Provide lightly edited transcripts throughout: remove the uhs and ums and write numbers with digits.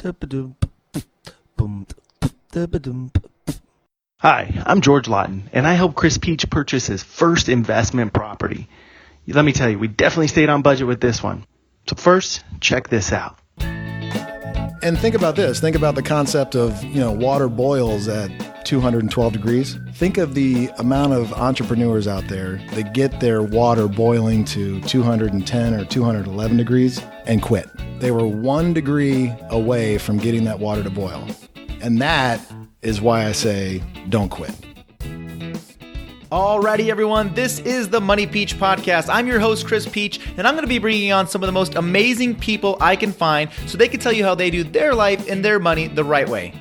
Hi, I'm George Lawton, and I helped Chris Peach purchase his first investment property. Let me tell you, we definitely stayed on budget with this one. So first, check this out. And think about this. Think about the concept of, water boils at 212 degrees. Think of the amount of entrepreneurs out there that get their water boiling to 210 or 211 degrees and quit. They were 1 degree away from getting that water to boil. And that is why I say don't quit. Alrighty, everyone, this is the Money Peach Podcast. I'm your host, Chris Peach, and I'm going to be bringing on some of the most amazing people I can find so they can tell you how they do their life and their money the right way.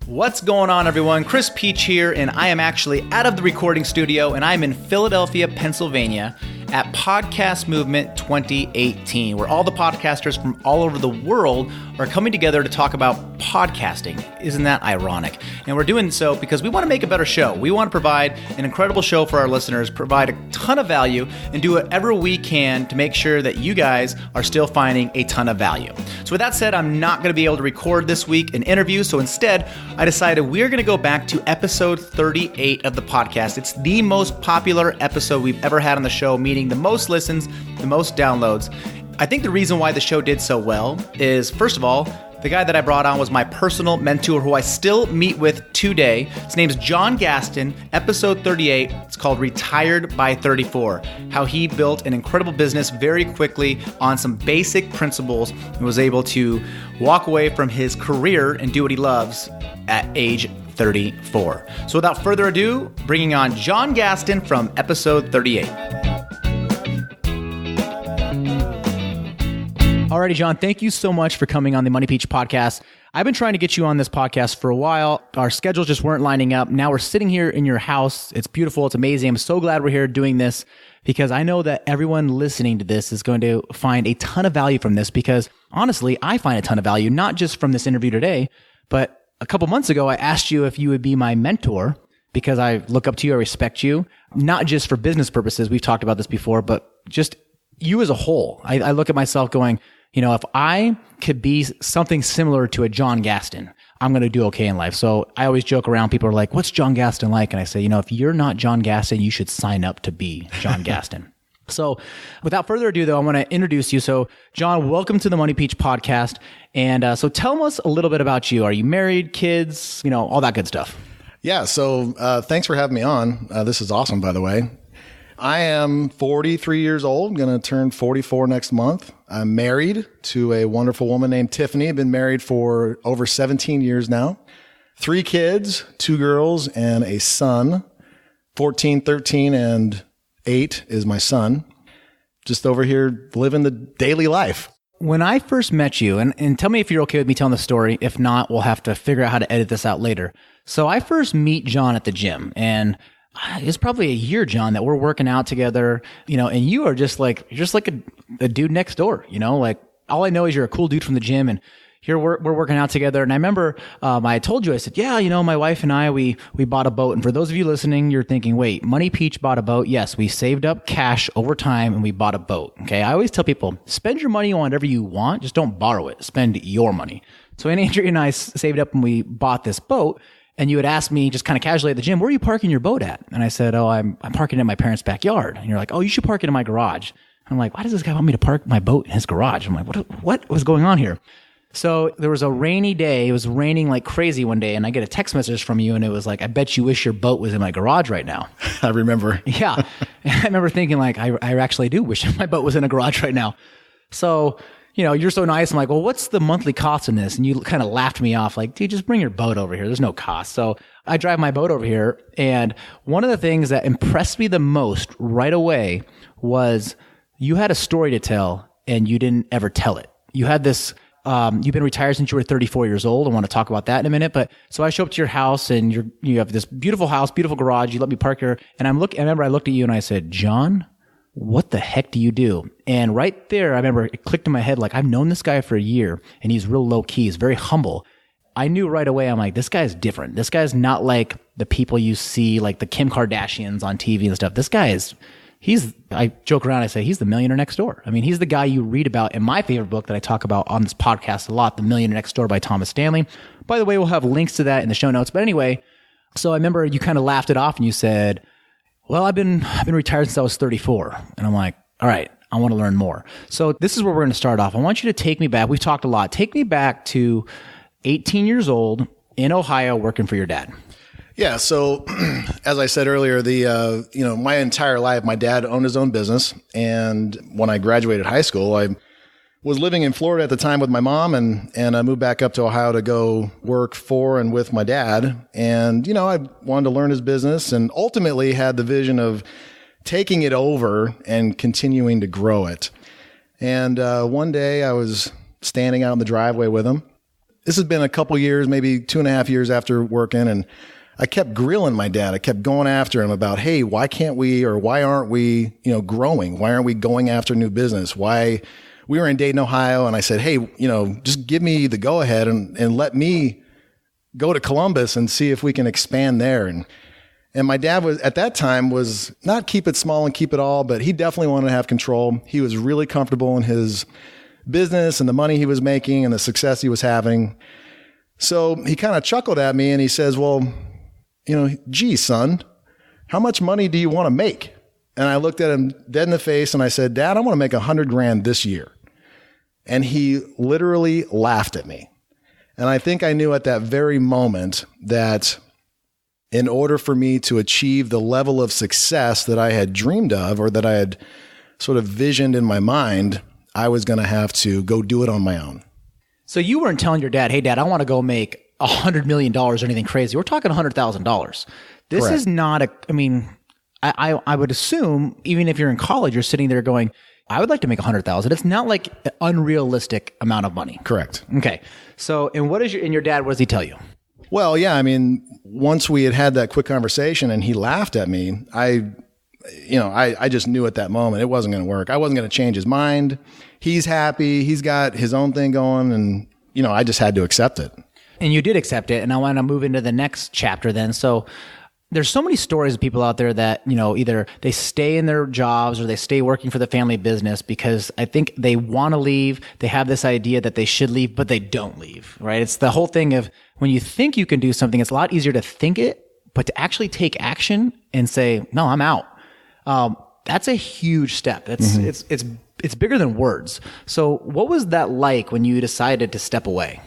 What's going on, everyone? Chris Peach here, and I am actually out of the recording studio, and I'm in Philadelphia, Pennsylvania at Podcast Movement 2018, where all the podcasters from all over the world are coming together to talk about podcasting. Isn't that ironic? And we're doing so because we want to make a better show. We want to provide an incredible show for our listeners, provide a ton of value, and do whatever we can to make sure that you guys are still finding a ton of value. So with that said, I'm not going to be able to record this week an interview, so instead, I decided we're going to go back to episode 38 of the podcast. It's the most popular episode we've ever had on the show, meaning the most listens, the most downloads. I think the reason why the show did so well is, first of all, the guy that I brought on was my personal mentor who I still meet with today. His name is John Gaston, episode 38. It's called Retired by 34, how he built an incredible business very quickly on some basic principles and was able to walk away from his career and do what he loves at age 34. So without further ado, bringing on John Gaston from episode 38. Alrighty, John, thank you so much for coming on the Money Peach Podcast. I've been trying to get you on this podcast for a while. Our schedules just weren't lining up. Now we're sitting here in your house. It's beautiful. It's amazing. I'm so glad we're here doing this because I know that everyone listening to this is going to find a ton of value from this because honestly, I find a ton of value, not just from this interview today, but a couple months ago, I asked you if you would be my mentor because I look up to you, I respect you, not just for business purposes. We've talked about this before, but just you as a whole. I look at myself going, if I could be something similar to a John Gaston, I'm going to do okay in life. So I always joke around. People are like, what's John Gaston like? And I say, if you're not John Gaston, you should sign up to be John Gaston. So without further ado, though, I want to introduce you. So John, welcome to the Money Peach Podcast. And so tell us a little bit about you. Are you married, kids, all that good stuff? Yeah. So thanks for having me on. This is awesome, by the way. I am 43 years old, going to turn 44 next month. I'm married to a wonderful woman named Tiffany. I've been married for over 17 years now. 3 kids, 2 girls and a son. 14, 13, and 8 is my son. Just over here living the daily life. When I first met you, and tell me if you're okay with me telling the story. If not, we'll have to figure out how to edit this out later. So I first meet John at the gym, and it's probably a year, John, that we're working out together, and you are just like a dude next door, like all I know is you're a cool dude from the gym and we're working out together. And I remember, I told you, I said, yeah, my wife and I, we bought a boat. And for those of you listening, you're thinking, wait, Money Peach bought a boat. Yes, we saved up cash over time and we bought a boat. Okay. I always tell people, spend your money on whatever you want. Just don't borrow it. Spend your money. So Andrea and I saved up and we bought this boat. And you had asked me just kind of casually at the gym, where are you parking your boat at? And I said, I'm parking it in my parents' backyard. And you're like, oh, you should park it in my garage. And I'm like, why does this guy want me to park my boat in his garage? I'm like, what was going on here? So there was a rainy day. It was raining like crazy one day. And I get a text message from you. And it was like, I bet you wish your boat was in my garage right now. I remember. Yeah. And I remember thinking like, I actually do wish my boat was in a garage right now. So you're so nice. I'm like, well, what's the monthly cost in this? And you kind of laughed me off like, dude, just bring your boat over here. There's no cost. So I drive my boat over here. And one of the things that impressed me the most right away was you had a story to tell and you didn't ever tell it. You had this, you've been retired since you were 34 years old. I want to talk about that in a minute. But so I show up to your house and you have this beautiful house, beautiful garage. You let me park here. And I remember I looked at you and I said, John, what the heck do you do? And right there, I remember it clicked in my head, like I've known this guy for a year and he's real low key. He's very humble. I knew right away, I'm like, this guy's different. This guy's not like the people you see, like the Kim Kardashians on TV and stuff. This guy is I joke around, I say, he's the millionaire next door. I mean, he's the guy you read about in my favorite book that I talk about on this podcast a lot, The Millionaire Next Door by Thomas Stanley. By the way, we'll have links to that in the show notes. But anyway, so I remember you kind of laughed it off and you said, well, I've been retired since I was 34. And I'm like, all right, I want to learn more. So this is where we're going to start off. I want you to take me back. We've talked a lot. Take me back to 18 years old in Ohio working for your dad. Yeah. So as I said earlier, my entire life, my dad owned his own business. And when I graduated high school, I was living in Florida at the time with my mom, and I moved back up to Ohio to go work for and with my dad. And, I wanted to learn his business and ultimately had the vision of taking it over and continuing to grow it. And one day I was standing out in the driveway with him. This has been a couple years, maybe 2.5 years after working, and I kept grilling my dad. I kept going after him about, hey, why can't we, or why aren't we, growing? Why aren't we going after new business? Why? We were in Dayton, Ohio, and I said, hey, just give me the go ahead and let me go to Columbus and see if we can expand there. And my dad was, at that time, was not keep it small and keep it all, but he definitely wanted to have control. He was really comfortable in his business and the money he was making and the success he was having. So he kind of chuckled at me and he says, well, gee, son, how much money do you want to make? And I looked at him dead in the face and I said, Dad, I want to make $100,000 this year. And he literally laughed at me. And I think I knew at that very moment that in order for me to achieve the level of success that I had dreamed of, or that I had sort of visioned in my mind, I was going to have to go do it on my own. So you weren't telling your dad, hey, Dad, I want to go make $100 million or anything crazy. We're talking $100,000. This Correct. is not I would assume, even if you're in college, you're sitting there going, I would like to make $100,000. It's not like an unrealistic amount of money. Correct. Okay. So, and your dad, what does he tell you? Well, yeah, once we had that quick conversation and he laughed at me, I just knew at that moment it wasn't going to work. I wasn't going to change his mind. He's happy. He's got his own thing going, and, I just had to accept it. And you did accept it. And I want to move into the next chapter then. So there's so many stories of people out there that, either they stay in their jobs or they stay working for the family business because I think they want to leave. They have this idea that they should leave, but they don't leave, right? It's the whole thing of when you think you can do something, it's a lot easier to think it, but to actually take action and say, no, I'm out. That's a huge step. It's bigger than words. So what was that like when you decided to step away?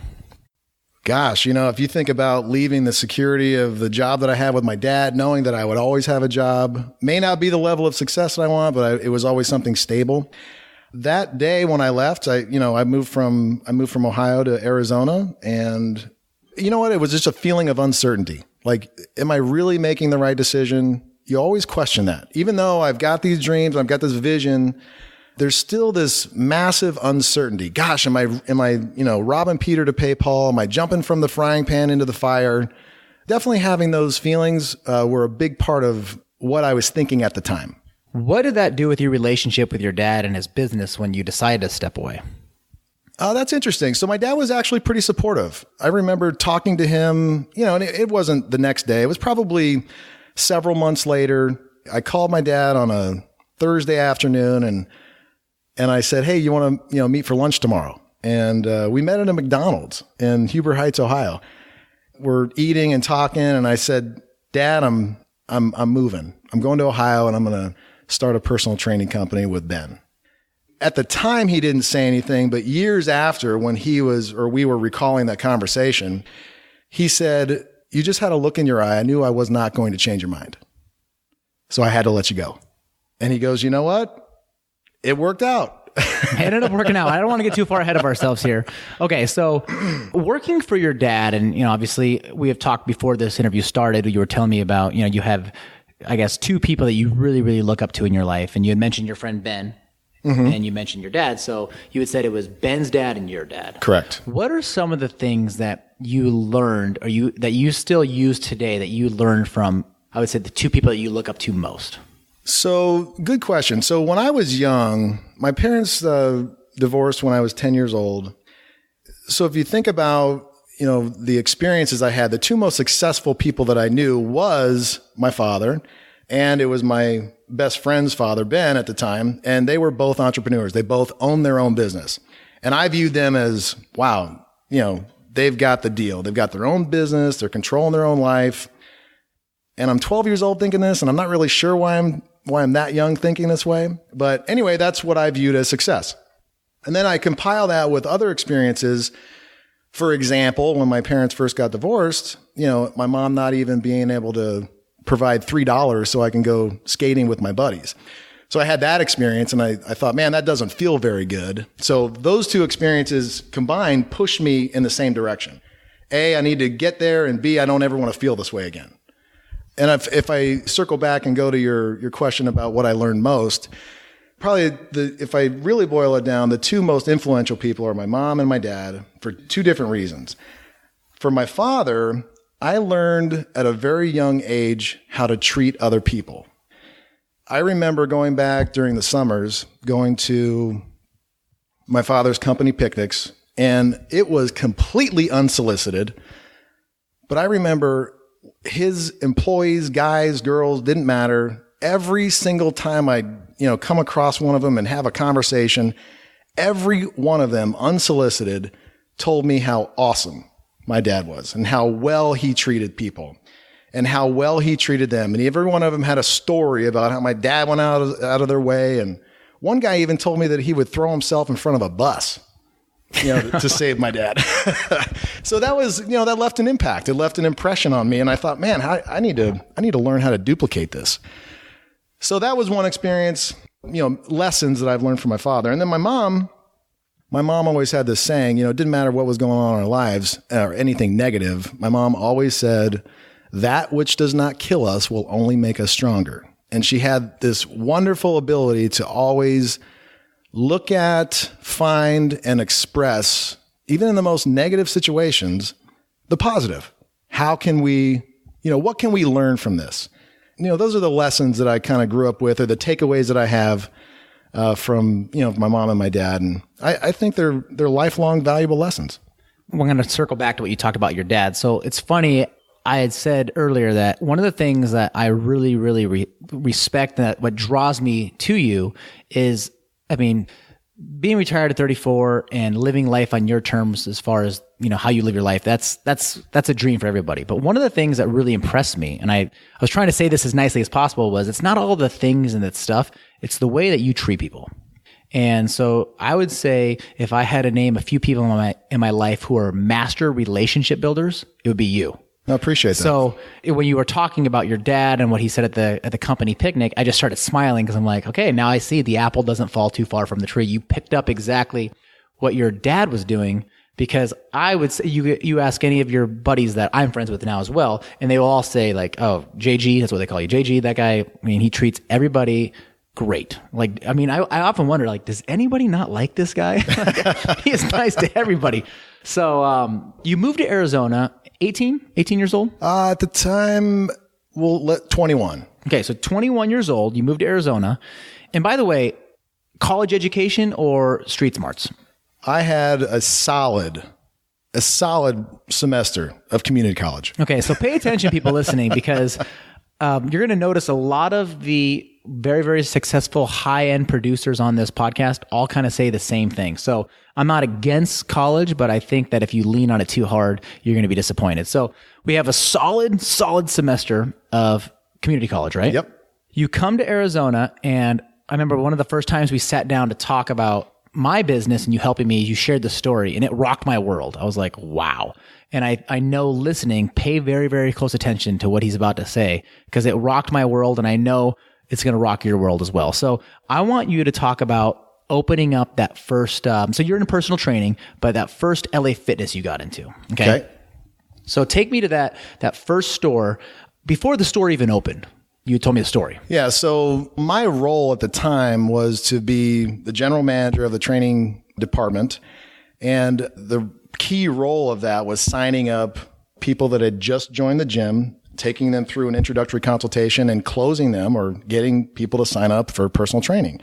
Gosh, if you think about leaving the security of the job that I had with my dad, knowing that I would always have a job, may not be the level of success that I want, but it was always something stable. That day when I left, I moved from Ohio to Arizona, and you know what? It was just a feeling of uncertainty. Like, am I really making the right decision? You always question that. Even though I've got these dreams, I've got this vision, there's still this massive uncertainty. Gosh, am I, robbing Peter to pay Paul? Am I jumping from the frying pan into the fire? Definitely having those feelings were a big part of what I was thinking at the time. What did that do with your relationship with your dad and his business when you decided to step away? That's interesting. So my dad was actually pretty supportive. I remember talking to him, and it wasn't the next day. It was probably several months later. I called my dad on a Thursday afternoon and I said, hey, you want to, meet for lunch tomorrow? And we met at a McDonald's in Huber Heights, Ohio. We're eating and talking, and I said, Dad, I'm moving. I'm going to Ohio, and I'm going to start a personal training company with Ben. At the time, he didn't say anything, but years after, when we were recalling that conversation, he said, you just had a look in your eye. I knew I was not going to change your mind. So I had to let you go. And he goes, you know what? It worked out. It ended up working out. I don't want to get too far ahead of ourselves here. Okay, so working for your dad, and obviously we have talked before this interview started. You were telling me about you have, I guess, two people that you really, really look up to in your life, and you had mentioned your friend Ben, and you mentioned your dad. So you had said it was Ben's dad and your dad. Correct. What are some of the things that you learned, or that you still use today, that you learned from, I would say, the two people that you look up to most? So, good question. So when I was young, my parents divorced when I was 10 years old. So if you think about, the experiences I had, the two most successful people that I knew was my father, and it was my best friend's father, Ben, at the time, and they were both entrepreneurs. They both owned their own business. And I viewed them as, wow, they've got the deal. They've got their own business. They're controlling their own life. And I'm 12 years old thinking this, and I'm not really sure why I'm that young thinking this way. But anyway, that's what I viewed as success. And then I compile that with other experiences. For example, when my parents first got divorced, my mom not even being able to provide $3 so I can go skating with my buddies. So I had that experience, and I thought, man, that doesn't feel very good. So those two experiences combined pushed me in the same direction. A, I need to get there, and B, I don't ever want to feel this way again. And if I circle back and go to your question about what I learned most, probably if I really boil it down, the two most influential people are my mom and my dad for two different reasons. For my father, I learned at a very young age how to treat other people. I remember going back during the summers, going to my father's company picnics, and it was completely unsolicited. But I remember his employees, guys, girls, didn't matter. Every single time I'd, come across one of them and have a conversation, every one of them, unsolicited, told me how awesome my dad was and how well he treated people and how well he treated them. And every one of them had a story about how my dad went out of their way. And one guy even told me that he would throw himself in front of a bus, to save my dad. So that was, that left an impact. It left an impression on me. And I thought, man, I need to learn how to duplicate this. So that was one experience, lessons that I've learned from my father. And then my mom always had this saying, it didn't matter what was going on in our lives or anything negative. My mom always said, that which does not kill us will only make us stronger. And she had this wonderful ability to always look at, find, and express, even in the most negative situations, the positive. How can we, what can we learn from this? Those are the lessons that I kind of grew up with, or the takeaways that I have from, my mom and my dad. And I think they're lifelong valuable lessons. We're going to circle back to what you talked about your dad. So it's funny, I had said earlier that one of the things that I really, really respect, that what draws me to you is, being retired at 34 and living life on your terms as far as, how you live your life, that's a dream for everybody. But one of the things that really impressed me, and I was trying to say this as nicely as possible, was it's not all the things and that stuff, it's the way that you treat people. And so I would say if I had to name a few people in my life who are master relationship builders, it would be you. I appreciate that. So when you were talking about your dad and what he said at the company picnic, I just started smiling because I'm like, okay, now I see the apple doesn't fall too far from the tree. You picked up exactly what your dad was doing, because I would say you ask any of your buddies that I'm friends with now as well, and they will all say like, oh, JG, that's what they call you. JG, that guy, he treats everybody great. I often wonder, does anybody not like this guy? He is nice to everybody. So you moved to Arizona, 18 years old? At the time, 21. Okay, so 21 years old, you moved to Arizona. And by the way, college education or street smarts? I had a solid semester of community college. Okay, so pay attention, people listening, because you're going to notice a lot of the very, very successful high-end producers on this podcast all kind of say the same thing. So I'm not against college, but I think that if you lean on it too hard, you're going to be disappointed. So we have a solid semester of community college, right? Yep. You come to Arizona, and I remember one of the first times we sat down to talk about my business and you helping me, you shared the story, and it rocked my world. I was like, wow. And I know listening, pay very, very close attention to what he's about to say, because it rocked my world, and I know it's going to rock your world as well. So I want you to talk about opening up that first, so you're in personal training, but that first LA Fitness you got into. Okay. So take me to that first store before the store even opened. You told me the story. Yeah. So my role at the time was to be the general manager of the training department. And the key role of that was signing up people that had just joined the gym, taking them through an introductory consultation, and closing them or getting people to sign up for personal training.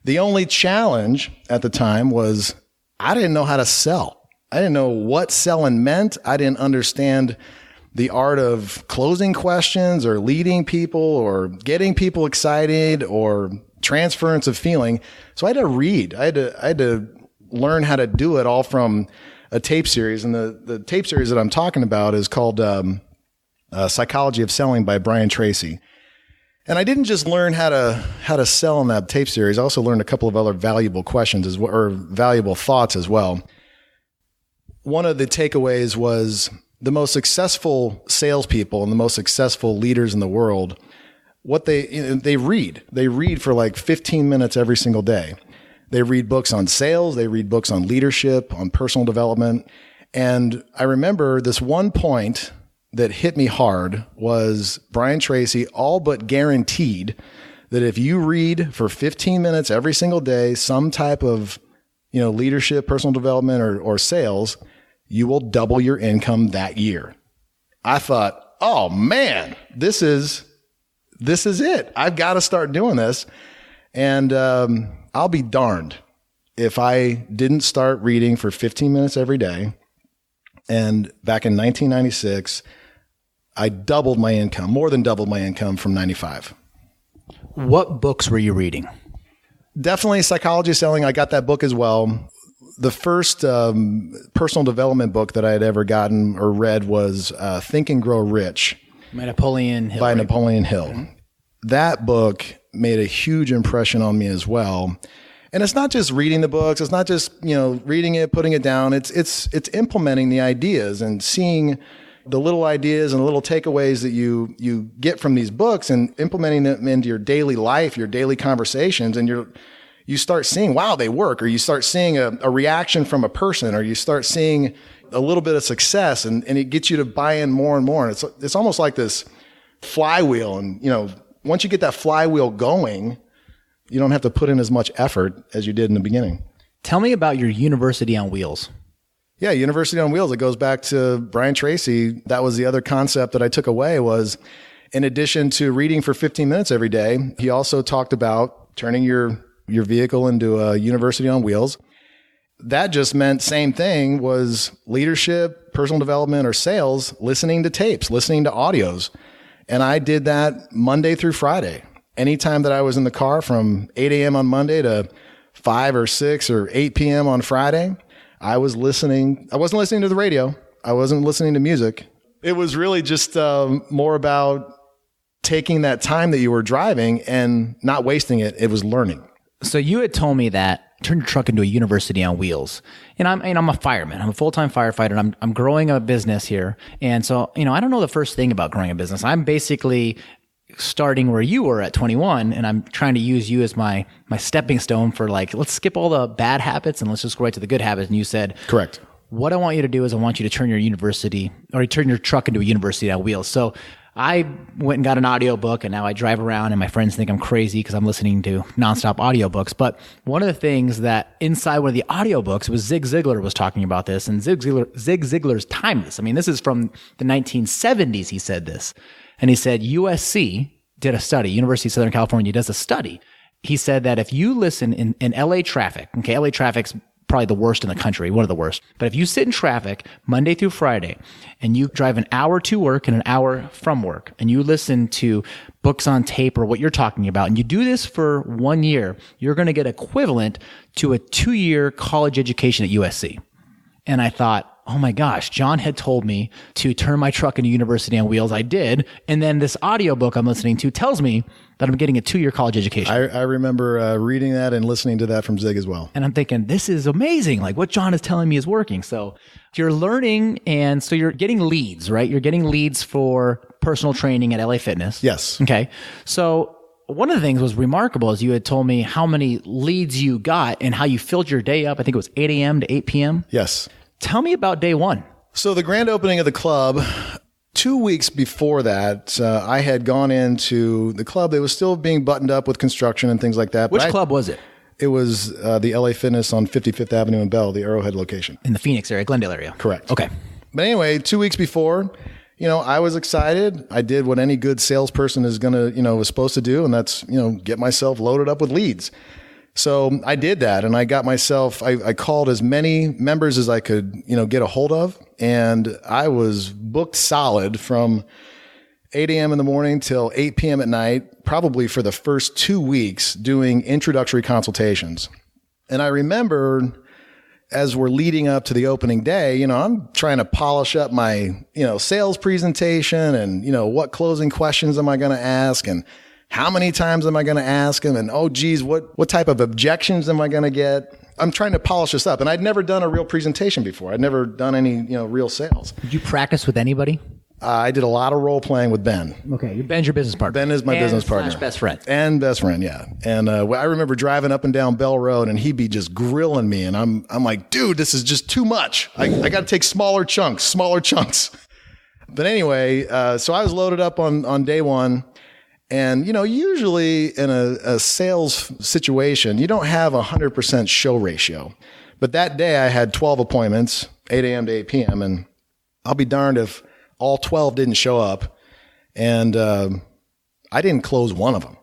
The only challenge at the time was I didn't know how to sell. I didn't know what selling meant. I didn't understand the art of closing questions or leading people or getting people excited or transference of feeling. So I had to read. I had to learn how to do it all from a tape series. And the tape series that I'm talking about is called Psychology of Selling by Brian Tracy. And I didn't just learn how to sell in that tape series. I also learned a couple of other valuable questions or valuable thoughts as well. One of the takeaways was the most successful salespeople and the most successful leaders in the world, what they read. They read for like 15 minutes every single day. They read books on sales. They read books on leadership, on personal development. And I remember this one point that hit me hard was Brian Tracy all but guaranteed that if you read for 15 minutes every single day, some type of, leadership, personal development, or sales, you will double your income that year. I thought, oh man, this is it. I've got to start doing this. And, I'll be darned if I didn't start reading for 15 minutes every day. And back in 1996, I doubled my income, more than doubled my income from 95. What books were you reading? Definitely Psychology of Selling. I got that book as well. The first personal development book that I had ever gotten or read was Think and Grow Rich By Napoleon Hill. Napoleon Hill. Mm-hmm. That book made a huge impression on me as well. And it's not just reading the books. It's not just, reading it, putting it down. It's implementing the ideas and seeing the little ideas and little takeaways that you get from these books and implementing them into your daily life, your daily conversations. And you start seeing, wow, they work. Or you start seeing a reaction from a person, or you start seeing a little bit of success, and it gets you to buy in more and more. And it's almost like this flywheel. And, once you get that flywheel going, you don't have to put in as much effort as you did in the beginning. Tell me about your University on Wheels. Yeah, University on Wheels. It goes back to Brian Tracy. That was the other concept that I took away was, in addition to reading for 15 minutes every day, he also talked about turning your vehicle into a University on Wheels. That just meant same thing was leadership, personal development, or sales, listening to tapes, listening to audios. And I did that Monday through Friday. Anytime that I was in the car from 8 a.m. on Monday to 5 or 6 or 8 p.m. on Friday, I was listening. I wasn't listening to the radio. I wasn't listening to music. It was really just more about taking that time that you were driving and not wasting it. It was learning. So you had told me that turn your truck into a University on Wheels. And I'm a fireman. I'm a full-time firefighter, and I'm growing a business here. And so, I don't know the first thing about growing a business. I'm basically starting where you were at 21, and I'm trying to use you as my stepping stone for let's skip all the bad habits and let's just go right to the good habits. And you said, correct. What I want you to do is I want you to turn your truck into a University on Wheels. So I went and got an audiobook, and now I drive around and my friends think I'm crazy because I'm listening to nonstop audiobooks. But one of the things that inside one of the audiobooks was Zig Ziglar was talking about this, and Zig Ziglar's timeless. I mean, this is from the 1970s. He said this, and he said USC did a study, University of Southern California does a study. He said that if you listen in LA traffic, okay, LA traffic's probably the worst in the country, one of the worst. But if you sit in traffic Monday through Friday and you drive an hour to work and an hour from work and you listen to books on tape or what you're talking about, and you do this for 1 year, you're going to get equivalent to a 2-year college education at USC. And I thought, oh my gosh, John had told me to turn my truck into University on Wheels. I did. And then this audiobook I'm listening to tells me that I'm getting a 2-year college education. I remember reading that and listening to that from Zig as well. And I'm thinking, this is amazing. Like what John is telling me is working. So you're learning, and so you're getting leads, right? You're getting leads for personal training at LA Fitness. Yes. Okay. So one of the things was remarkable is you had told me how many leads you got and how you filled your day up. I think it was 8 a.m. to 8 p.m. Yes. Tell me about day one. So the grand opening of the club, 2 weeks before that, I had gone into the club. It was still being buttoned up with construction and things like that. Which club was it? It was the LA Fitness on 55th Avenue in Bell, the Arrowhead location. In the Phoenix area, Glendale area. Correct. Okay. But anyway, 2 weeks before, I was excited. I did what any good salesperson is going to, was supposed to do. And that's, get myself loaded up with leads. So I did that, and I got myself, I called as many members as I could, get a hold of. And I was booked solid from 8 a.m. in the morning till 8 p.m. at night, probably for the first 2 weeks doing introductory consultations. And I remember as we're leading up to the opening day, I'm trying to polish up my, sales presentation and, what closing questions am I going to ask and how many times am I going to ask them? And, oh, geez, what type of objections am I going to get? I'm trying to polish this up. And I'd never done a real presentation before. I'd never done any, real sales. Did you practice with anybody? I did a lot of role playing with Ben. Okay. Ben's your business partner. Ben is my business partner. / best friend. And best friend, yeah. And I remember driving up and down Bell Road and he'd be just grilling me. And I'm like, dude, this is just too much. I got to take smaller chunks. But anyway, so I was loaded up on day one. And, usually in a sales situation, you don't have 100% show ratio. But that day I had 12 appointments, 8 a.m. to 8 p.m. And I'll be darned if all 12 didn't show up. And I didn't close one of them.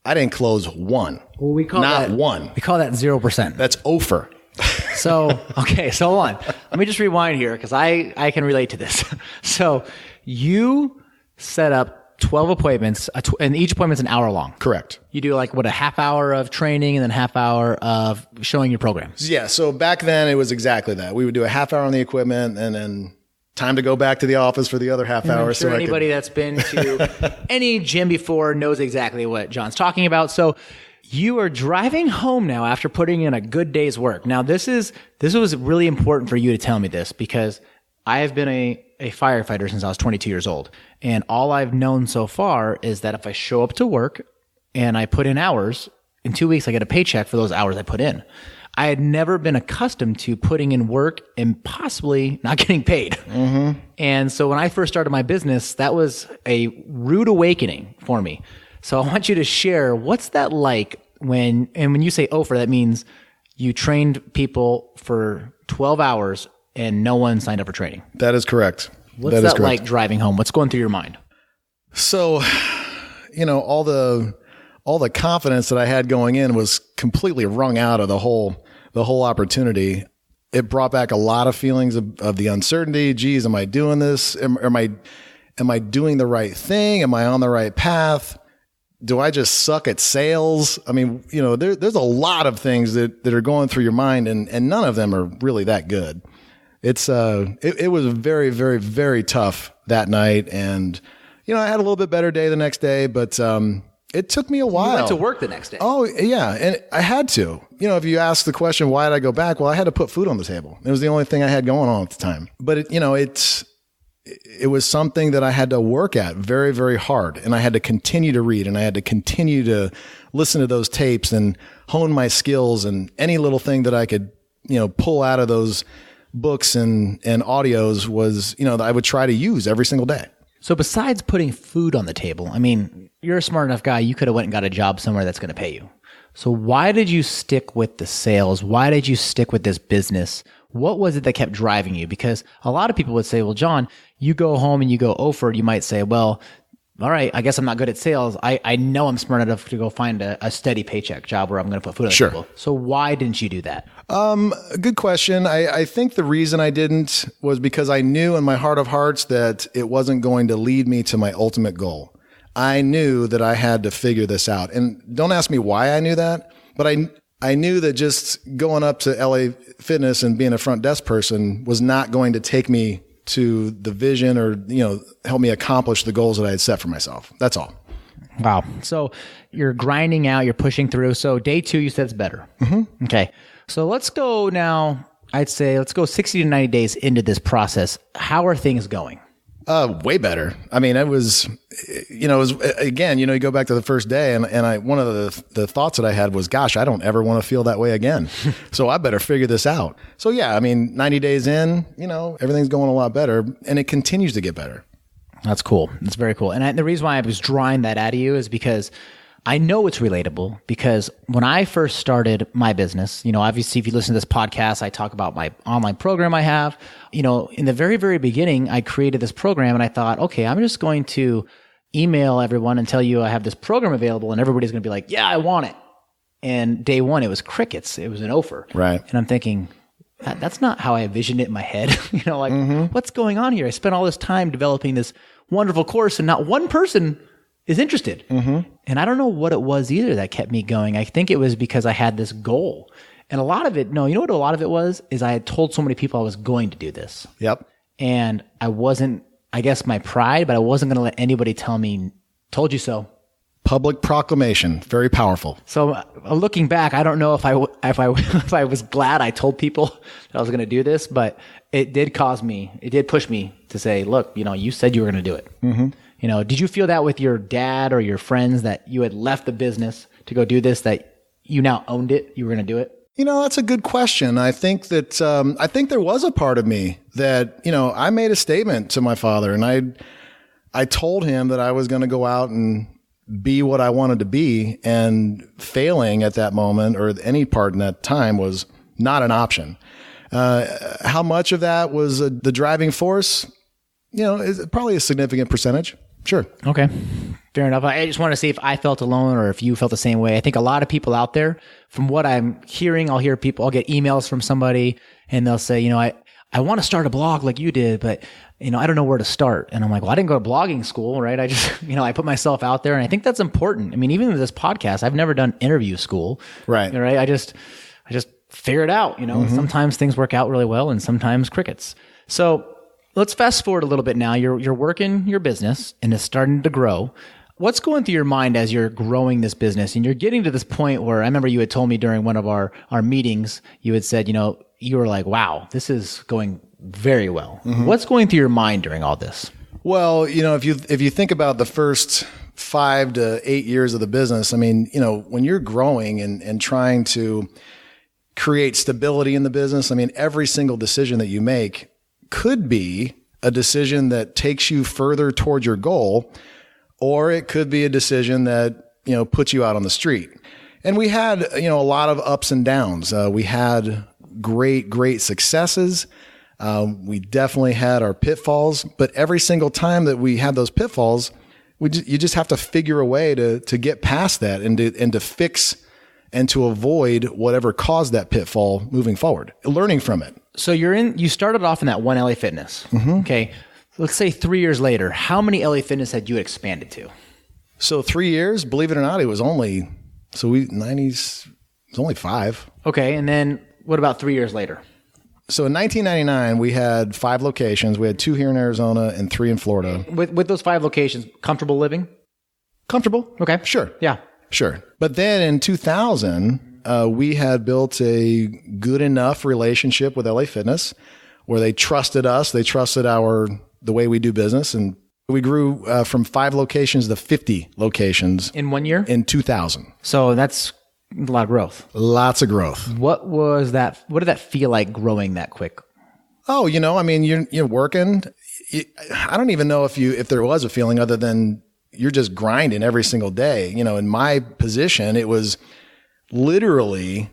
I didn't close one. Well, we call Not that one. We call that 0%. That's over. So, okay, so hold on. Let me just rewind here because I can relate to this. So you set up 12 appointments, and each appointment's an hour long. Correct. You do like, what, a half hour of training and then half hour of showing your program. Yeah, so back then it was exactly that. We would do a half hour on the equipment and then time to go back to the office for the other half hour. I'm sure anybody that's been to any gym before knows exactly what John's talking about. So you are driving home now after putting in a good day's work. Now, this was really important for you to tell me this because I have been a firefighter since I was 22 years old. And all I've known so far is that if I show up to work and I put in hours, in 2 weeks I get a paycheck for those hours I put in. I had never been accustomed to putting in work and possibly not getting paid. Mm-hmm. And so when I first started my business, that was a rude awakening for me. So I want you to share, what's that like when you say offer, that means you trained people for 12 hours and no one signed up for training. That is correct. What's that like driving home? What's going through your mind? So, all the confidence that I had going in was completely wrung out of the whole opportunity. It brought back a lot of feelings of the uncertainty. Geez, am I doing this? Am I doing the right thing? Am I on the right path? Do I just suck at sales? I mean, there's a lot of things that are going through your mind and none of them are really that good. It was very, very, very tough that night. And, I had a little bit better day the next day, but, it took me a while. You went to work the next day. Oh, yeah. And I had to. If you ask the question, why did I go back? Well, I had to put food on the table. It was the only thing I had going on at the time. But, it was something that I had to work at very, very hard. And I had to continue to read and I had to continue to listen to those tapes and hone my skills and any little thing that I could, pull out of those books and audios was, that I would try to use every single day. So besides putting food on the table, I mean, you're a smart enough guy. You could have went and got a job somewhere that's going to pay you. So why did you stick with the sales? Why did you stick with this business? What was it that kept driving you? Because a lot of people would say, well, John, you go home and you go over, you might say, well, all right, I guess I'm not good at sales. I know I'm smart enough to go find a steady paycheck job where I'm going to put food on the table. So why didn't you do that? Good question. I think the reason I didn't was because I knew in my heart of hearts that it wasn't going to lead me to my ultimate goal. I knew that I had to figure this out. And don't ask me why I knew that, but I knew that just going up to LA Fitness and being a front desk person was not going to take me to the vision or, help me accomplish the goals that I had set for myself. That's all. Wow. So you're grinding out, you're pushing through. So day 2, you said it's better. Mm-hmm. Okay. So let's go now. Let's go 60 to 90 days into this process. How are things going? Way better. I mean, it was again, you go back to the first day and one of the thoughts that I had was, gosh, I don't ever want to feel that way again. So I better figure this out. So yeah, I mean, 90 days in, everything's going a lot better and it continues to get better. That's cool. That's very cool. And the reason why I was drawing that out of you is because I know it's relatable because when I first started my business, obviously if you listen to this podcast, I talk about my online program I have. In the very, very beginning, I created this program and I thought, okay, I'm just going to email everyone and tell you I have this program available and everybody's going to be like, yeah, I want it. And day one, it was crickets. It was an offer. Right. And I'm thinking, that's not how I envisioned it in my head. What's going on here? I spent all this time developing this wonderful course and not one person is interested. And I don't know what it was either that kept me going. I think it was because I had this goal. And a lot of it, no, you know what a lot of it was? Is I had told so many people I was going to do this. Yep. And I wasn't, I guess my pride, but I wasn't going to let anybody tell me, told you so. Public proclamation, very powerful. So looking back, I don't know if I was glad I told people that I was going to do this, but it did push me to say, look, you said you were going to do it. Did you feel that with your dad or your friends that you had left the business to go do this, that you now owned it, you were going to do it? That's a good question. I think that, I think there was a part of me that, I made a statement to my father and I told him that I was going to go out and be what I wanted to be, and failing at that moment or any part in that time was not an option. How much of that was the driving force? Is probably a significant percentage. Sure. Okay. Fair enough. I just want to see if I felt alone or if you felt the same way. I think a lot of people out there, from what I'm hearing, I'll get emails from somebody and they'll say, I want to start a blog like you did, but I don't know where to start. And I'm like, well, I didn't go to blogging school, right? I just, I put myself out there, and I think that's important. I mean, even with this podcast, I've never done interview school. Right. Right. I just figure it out, Sometimes things work out really well and sometimes crickets. So let's fast forward a little bit now. You're working your business and it's starting to grow. What's going through your mind as you're growing this business and you're getting to this point where I remember you had told me during one of our meetings, you had said, you were like, wow, this is going very well. What's going through your mind during all this? Well, if you think about the first 5 to 8 years of the business, I mean, when you're growing and trying to create stability in the business, I mean, every single decision that you make could be a decision that takes you further toward your goal, or it could be a decision that, puts you out on the street. And we had, a lot of ups and downs. We had great successes. We definitely had our pitfalls, but every single time that we had those pitfalls, you just have to figure a way to get past that and to fix and to avoid whatever caused that pitfall moving forward, learning from it. So you started off in that one LA Fitness. Okay. Let's say 3 years later, how many LA Fitness had you expanded to? So 3 years, believe it or not, it was only, it was only 5. Okay. And then what about 3 years later? So in 1999, we had 5 locations. We had 2 here in Arizona and 3 in Florida. With those 5 locations, comfortable living? Comfortable. Okay. Sure. Yeah. Sure. But then in 2000, we had built a good enough relationship with LA Fitness where they trusted us. They trusted the way we do business. And we grew from 5 locations to 50 locations. In 1 year? In 2000. So that's a lot of growth. Lots of growth. What was that? What did that feel like growing that quick? Oh, I mean, you're working. I don't even know if there was a feeling other than you're just grinding every single day. In my position, it was literally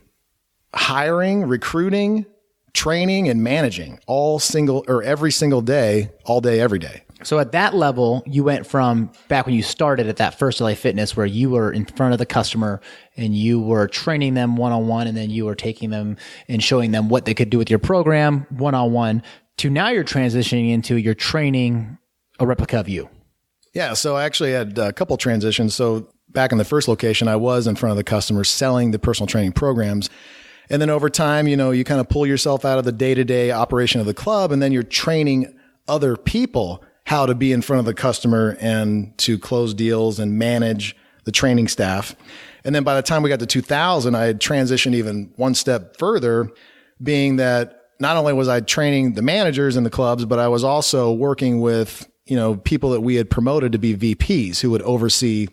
hiring, recruiting, training, and managing every single day, all day, every day. So at that level, you went from back when you started at that first LA Fitness where you were in front of the customer and you were training them one-on-one, and then you were taking them and showing them what they could do with your program one-on-one, to now you're transitioning into you're training a replica of you. Yeah. So I actually had a couple transitions. So back in the first location, I was in front of the customer selling the personal training programs. And then over time, you kind of pull yourself out of the day-to-day operation of the club, and then you're training other people how to be in front of the customer and to close deals and manage the training staff. And then by the time we got to 2000, I had transitioned even one step further, being that not only was I training the managers in the clubs, but I was also working with, people that we had promoted to be VPs who would oversee,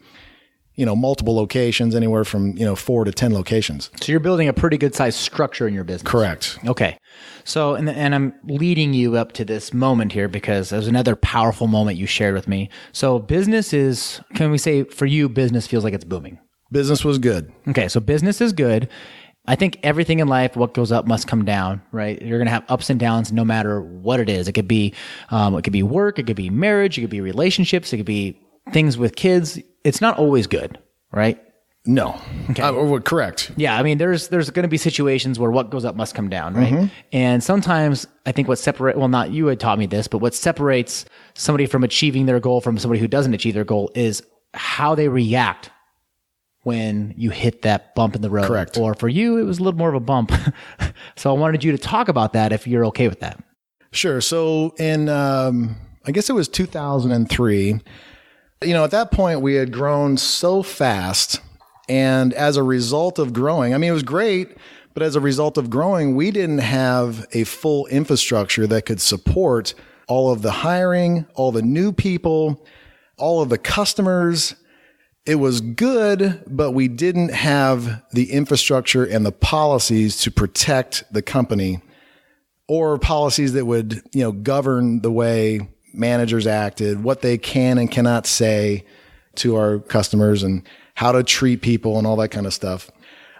multiple locations, anywhere from, 4 to 10 locations. So you're building a pretty good sized structure in your business. Correct. Okay. So, and I'm leading you up to this moment here because there's another powerful moment you shared with me. So business is, can we say for you, business feels like it's booming? Business was good. Okay. So business is good. I think everything in life, what goes up must come down, right? You're going to have ups and downs no matter what it is. It could be work. It could be marriage. It could be relationships. It could be things with kids. It's not always good, right? No. Okay. Correct. Yeah, I mean, there's going to be situations where what goes up must come down, right? And sometimes I think not you had taught me this, but what separates somebody from achieving their goal from somebody who doesn't achieve their goal is how they react when you hit that bump in the road. Correct. Or for you, it was a little more of a bump. So I wanted you to talk about that if you're okay with that. Sure. So in, I guess it was 2003, at that point we had grown so fast. And as a result of growing, I mean, it was great, but as a result of growing, we didn't have a full infrastructure that could support all of the hiring, all the new people, all of the customers. It was good, but we didn't have the infrastructure and the policies to protect the company, or policies that would, govern the way managers acted, what they can and cannot say to our customers, and how to treat people and all that kind of stuff.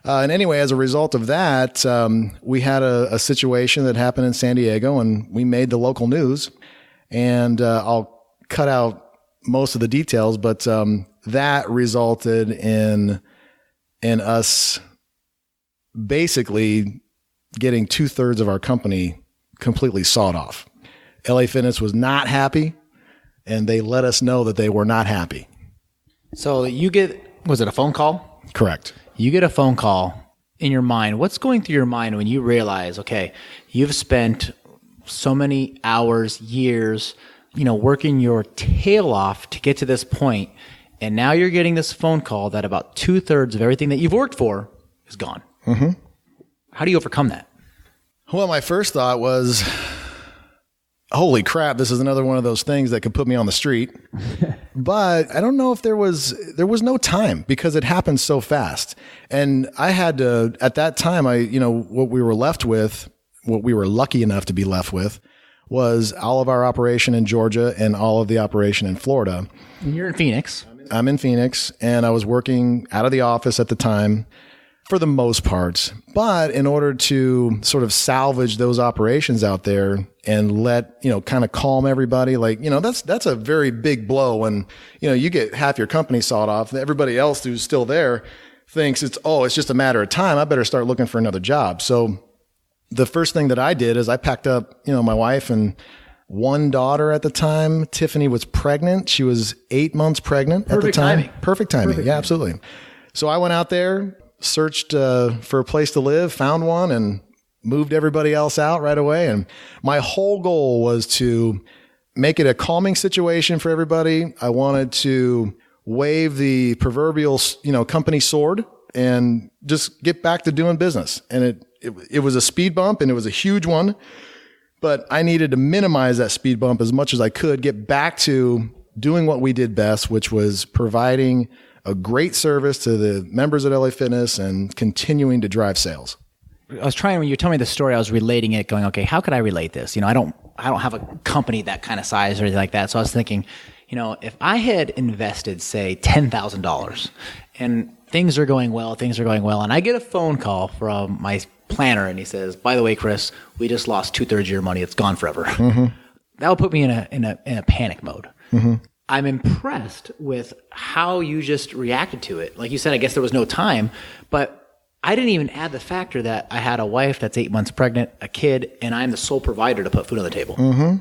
And anyway, as a result of that, we had a situation that happened in San Diego, and we made the local news. And I'll cut out most of the details, but that resulted in us basically getting 2/3 of our company completely sawed off. LA Fitness was not happy, and they let us know that they were not happy. So was it a phone call? Correct. You get a phone call in your mind. What's going through your mind when you realize, okay, you've spent so many hours, years, working your tail off to get to this point, and now you're getting this phone call that about 2/3 of everything that you've worked for is gone. Mm-hmm. How do you overcome that? Well, my first thought was, holy crap, this is another one of those things that could put me on the street. But I don't know if there was no time, because it happened so fast. And I had to, at that time, what we were lucky enough to be left with was all of our operation in Georgia and all of the operation in Florida. And you're in Phoenix. I'm in Phoenix, and I was working out of the office at the time for the most part. But in order to sort of salvage those operations out there and let, kind of calm everybody, that's a very big blow when, you get half your company sawed off. Everybody else who's still there thinks it's just a matter of time. I better start looking for another job. So the first thing that I did is I packed up, my wife and one daughter at the time. Tiffany was pregnant. She was 8 months pregnant at the time. Perfect timing. Yeah, absolutely. So I went out there, searched for a place to live, found one, and moved everybody else out right away. And my whole goal was to make it a calming situation for everybody. I wanted to wave the proverbial, company sword and just get back to doing business. And it was a speed bump, and it was a huge one, but I needed to minimize that speed bump as much as I could, get back to doing what we did best, which was providing a great service to the members at LA Fitness and continuing to drive sales. I was trying, when you told me the story, I was relating it, going, okay, how could I relate this? I don't have a company that kind of size or anything like that. So I was thinking, if I had invested, say, $10,000 and things are going well, and I get a phone call from my planner and he says, by the way, Chris, we just lost 2/3 of your money. It's gone forever. Mm-hmm. That would put me in a panic mode. Mm-hmm. I'm impressed with how you just reacted to it. Like you said, I guess there was no time, but I didn't even add the factor that I had a wife that's 8 months pregnant, a kid, and I'm the sole provider to put food on the table. Mm-hmm.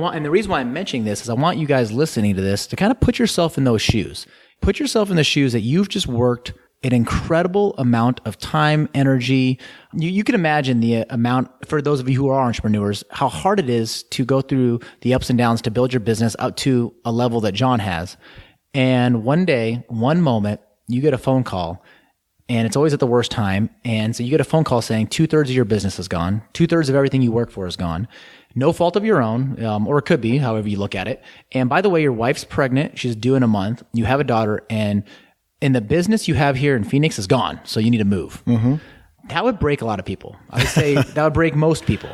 And the reason why I'm mentioning this is I want you guys listening to this to kind of put yourself in those shoes. Put yourself in the shoes that you've just worked an incredible amount of time, energy. You can imagine the amount, for those of you who are entrepreneurs, how hard it is to go through the ups and downs to build your business up to a level that John has. And one day, one moment, you get a phone call, and it's always at the worst time. And so you get a phone call saying 2/3 of your business is gone. 2/3 of everything you work for is gone. No fault of your own, or it could be, however you look at it. And by the way, your wife's pregnant. She's due in a month. You have a daughter, and the business you have here in Phoenix is gone. So you need to move. Mm-hmm. That would break a lot of people. I would say that would break most people.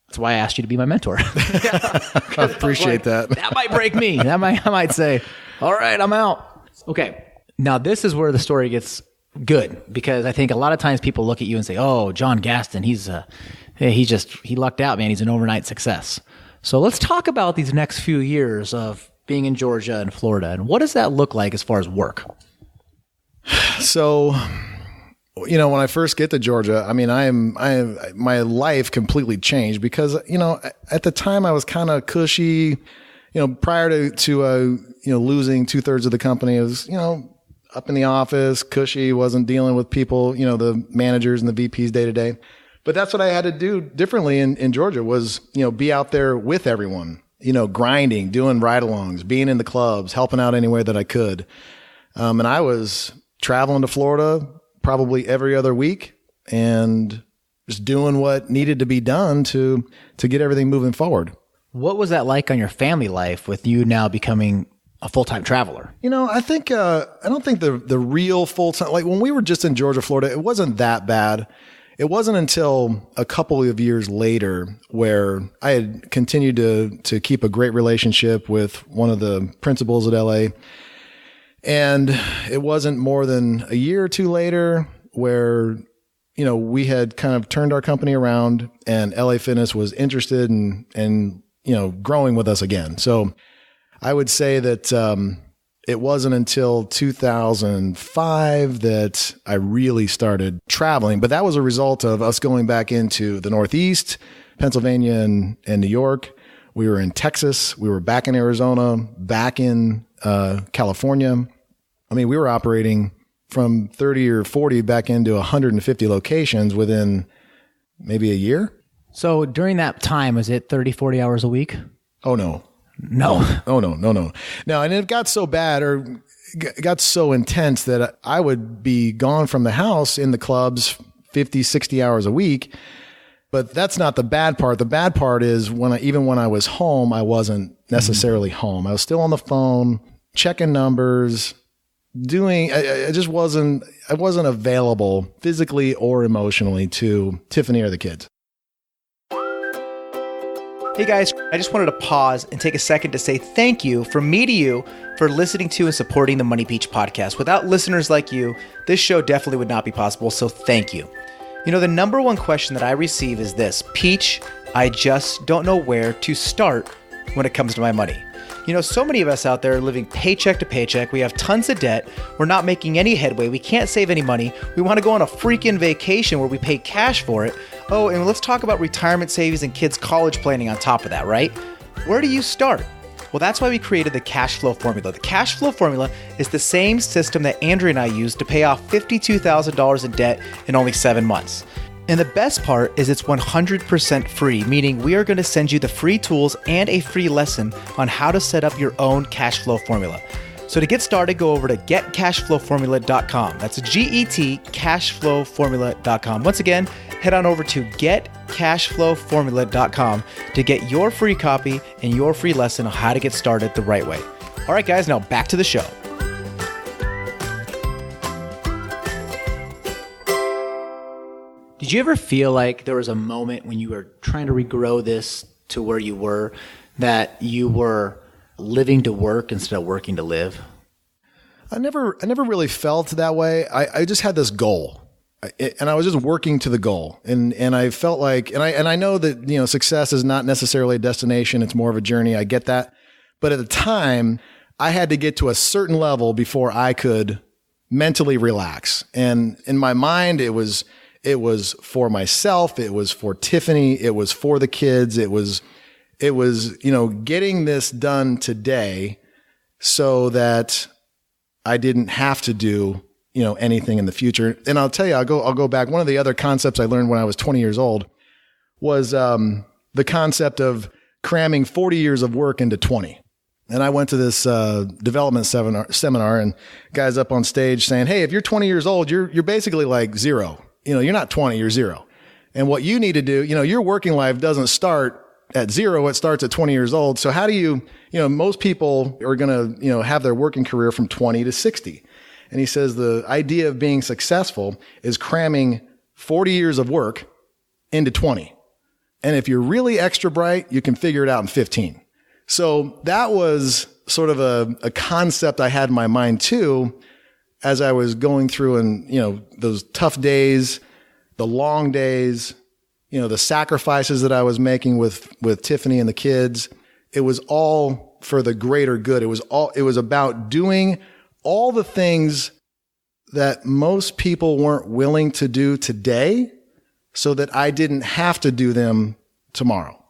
That's why I asked you to be my mentor. I appreciate that. That might break me. I might say, all right, I'm out. Okay. Now this is where the story gets good, because I think a lot of times people look at you and say, oh, John Gaston, he lucked out, man. He's an overnight success. So let's talk about these next few years of being in Georgia and Florida. And what does that look like as far as work? So, when I first get to Georgia, I mean, my life completely changed because, at the time I was kind of cushy, prior to losing 2/3 of the company. I was, up in the office, cushy, wasn't dealing with people, the managers and the VPs day to day. But that's what I had to do differently in Georgia was, be out there with everyone, grinding, doing ride-alongs, being in the clubs, helping out any way that I could. And I was traveling to Florida probably every other week and just doing what needed to be done to get everything moving forward. What was that like on your family life with you now becoming a full-time traveler? I think, I don't think the real full-time, like when we were just in Georgia, Florida, it wasn't that bad. It wasn't until a couple of years later where I had continued to keep a great relationship with one of the principals at LA. And it wasn't more than a year or two later where, we had kind of turned our company around and LA Fitness was interested in growing with us again. So I would say that, it wasn't until 2005 that I really started traveling, but that was a result of us going back into the Northeast, Pennsylvania and New York. We were in Texas. We were back in Arizona, back in California. I mean, we were operating from 30 or 40 back into 150 locations within maybe a year. So during that time, was it 30, 40 hours a week? Oh, no. No. Oh, no. No, and it got so bad or got so intense that I would be gone from the house in the clubs 50, 60 hours a week. But that's not the bad part. The bad part is even when I was home, I wasn't necessarily home. I was still on the phone, checking numbers, I wasn't available physically or emotionally to Tiffany or the kids. Hey guys, I just wanted to pause and take a second to say thank you from me to you for listening to and supporting the Money Peach podcast. Without listeners like you, this show definitely would not be possible, so thank you. The number one question that I receive is this: Peach, I just don't know where to start when it comes to my money. So many of us out there are living paycheck to paycheck. We have tons of debt. We're not making any headway. We can't save any money. We want to go on a freaking vacation where we pay cash for it. Oh, and let's talk about retirement savings and kids' college planning on top of that, right? Where do you start? Well, that's why we created the cash flow formula. The cash flow formula is the same system that Andrea and I used to pay off $52,000 in debt in only 7 months. And the best part is it's 100% free, meaning we are going to send you the free tools and a free lesson on how to set up your own cash flow formula. So to get started, go over to getcashflowformula.com. That's getcashflowformula.com. Once again, head on over to getcashflowformula.com to get your free copy and your free lesson on how to get started the right way. All right, guys, now back to the show. Did you ever feel like there was a moment when you were trying to regrow this to where you were, that you were living to work instead of working to live? I never really felt that way. I just had this goal, and I was just working to the goal. And I felt like, and I know that, success is not necessarily a destination. It's more of a journey. I get that. But at the time, I had to get to a certain level before I could mentally relax. And in my mind, it was for myself. It was for Tiffany. It was for the kids. It was, getting this done today so that I didn't have to do, anything in the future. And I'll tell you, I'll go back. One of the other concepts I learned when I was 20 years old was, the concept of cramming 40 years of work into 20. And I went to this, development seminar and guys up on stage saying, hey, if you're 20 years old, you're basically like zero. You're not 20, you're zero. And what you need to do, your working life doesn't start at zero. It starts at 20 years old. So how do you most people are going to, have their working career from 20 to 60. And he says the idea of being successful is cramming 40 years of work into 20. And if you're really extra bright, you can figure it out in 15. So that was sort of a concept I had in my mind too, as I was going through and, those tough days, the long days, the sacrifices that I was making with Tiffany and the kids. It was all for the greater good. It was about doing all the things that most people weren't willing to do today so that I didn't have to do them tomorrow.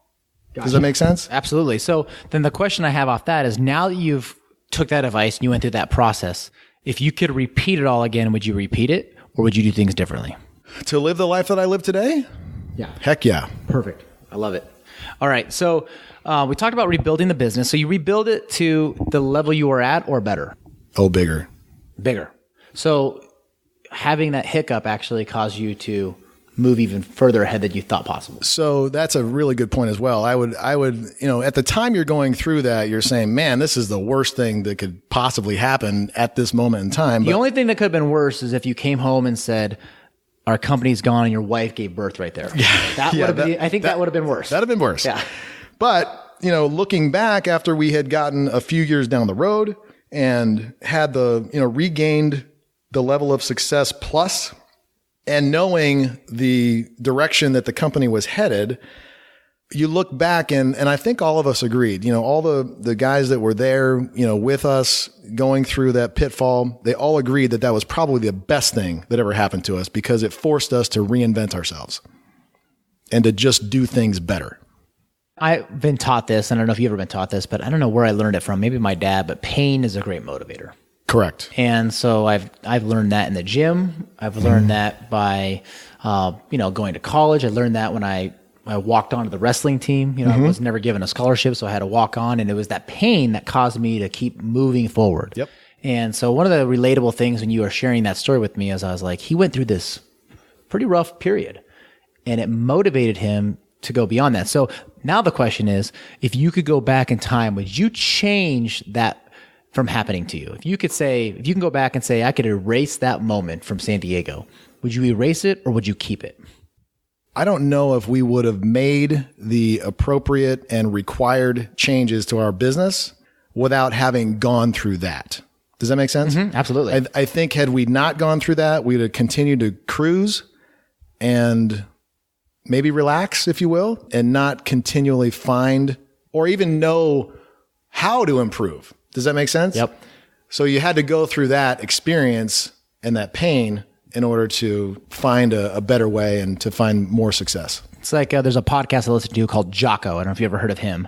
Gotcha. Does that make sense? Absolutely. So then the question I have off that is, now that you've took that advice and you went through that process, if you could repeat it all again, would you repeat it or would you do things differently? To live the life that I live today? Yeah. Heck yeah. Perfect. I love it. All right. So we talked about rebuilding the business. So you rebuild it to the level you were at or better? Oh, bigger. Bigger. So having that hiccup actually caused you to move even further ahead than you thought possible. So that's a really good point as well. I would, at the time you're going through that, you're saying, man, this is the worst thing that could possibly happen at this moment in time. The only thing that could have been worse is if you came home and said, our company's gone and your wife gave birth right there. That would have been worse. That'd have been worse. Yeah. But, looking back after we had gotten a few years down the road and had regained the level of success plus, and knowing the direction that the company was headed, you look back and I think all of us agreed, all the guys that were there, with us going through that pitfall, they all agreed that was probably the best thing that ever happened to us because it forced us to reinvent ourselves and to just do things better. I've been taught this, and I don't know if you've ever been taught this, but I don't know where I learned it from. Maybe my dad, but pain is a great motivator. Correct. And so I've learned that in the gym. I've learned that by, going to college. I learned that when I walked onto the wrestling team. I was never given a scholarship, so I had to walk on, and it was that pain that caused me to keep moving forward. Yep. And so one of the relatable things when you were sharing that story with me is I was like, he went through this pretty rough period, and it motivated him to go beyond that. So now the question is, if you could go back in time, would you change that from happening to you? If you can go back and say, I could erase that moment from San Diego, would you erase it or would you keep it? I don't know if we would have made the appropriate and required changes to our business without having gone through that. Does that make sense? Mm-hmm, absolutely. I think had we not gone through that, we'd have continued to cruise and maybe relax, if you will, and not continually find or even know how to improve. Does that make sense? Yep. So you had to go through that experience and that pain in order to find a better way and to find more success. It's like there's a podcast I listen to called Jocko. I don't know if you ever heard of him.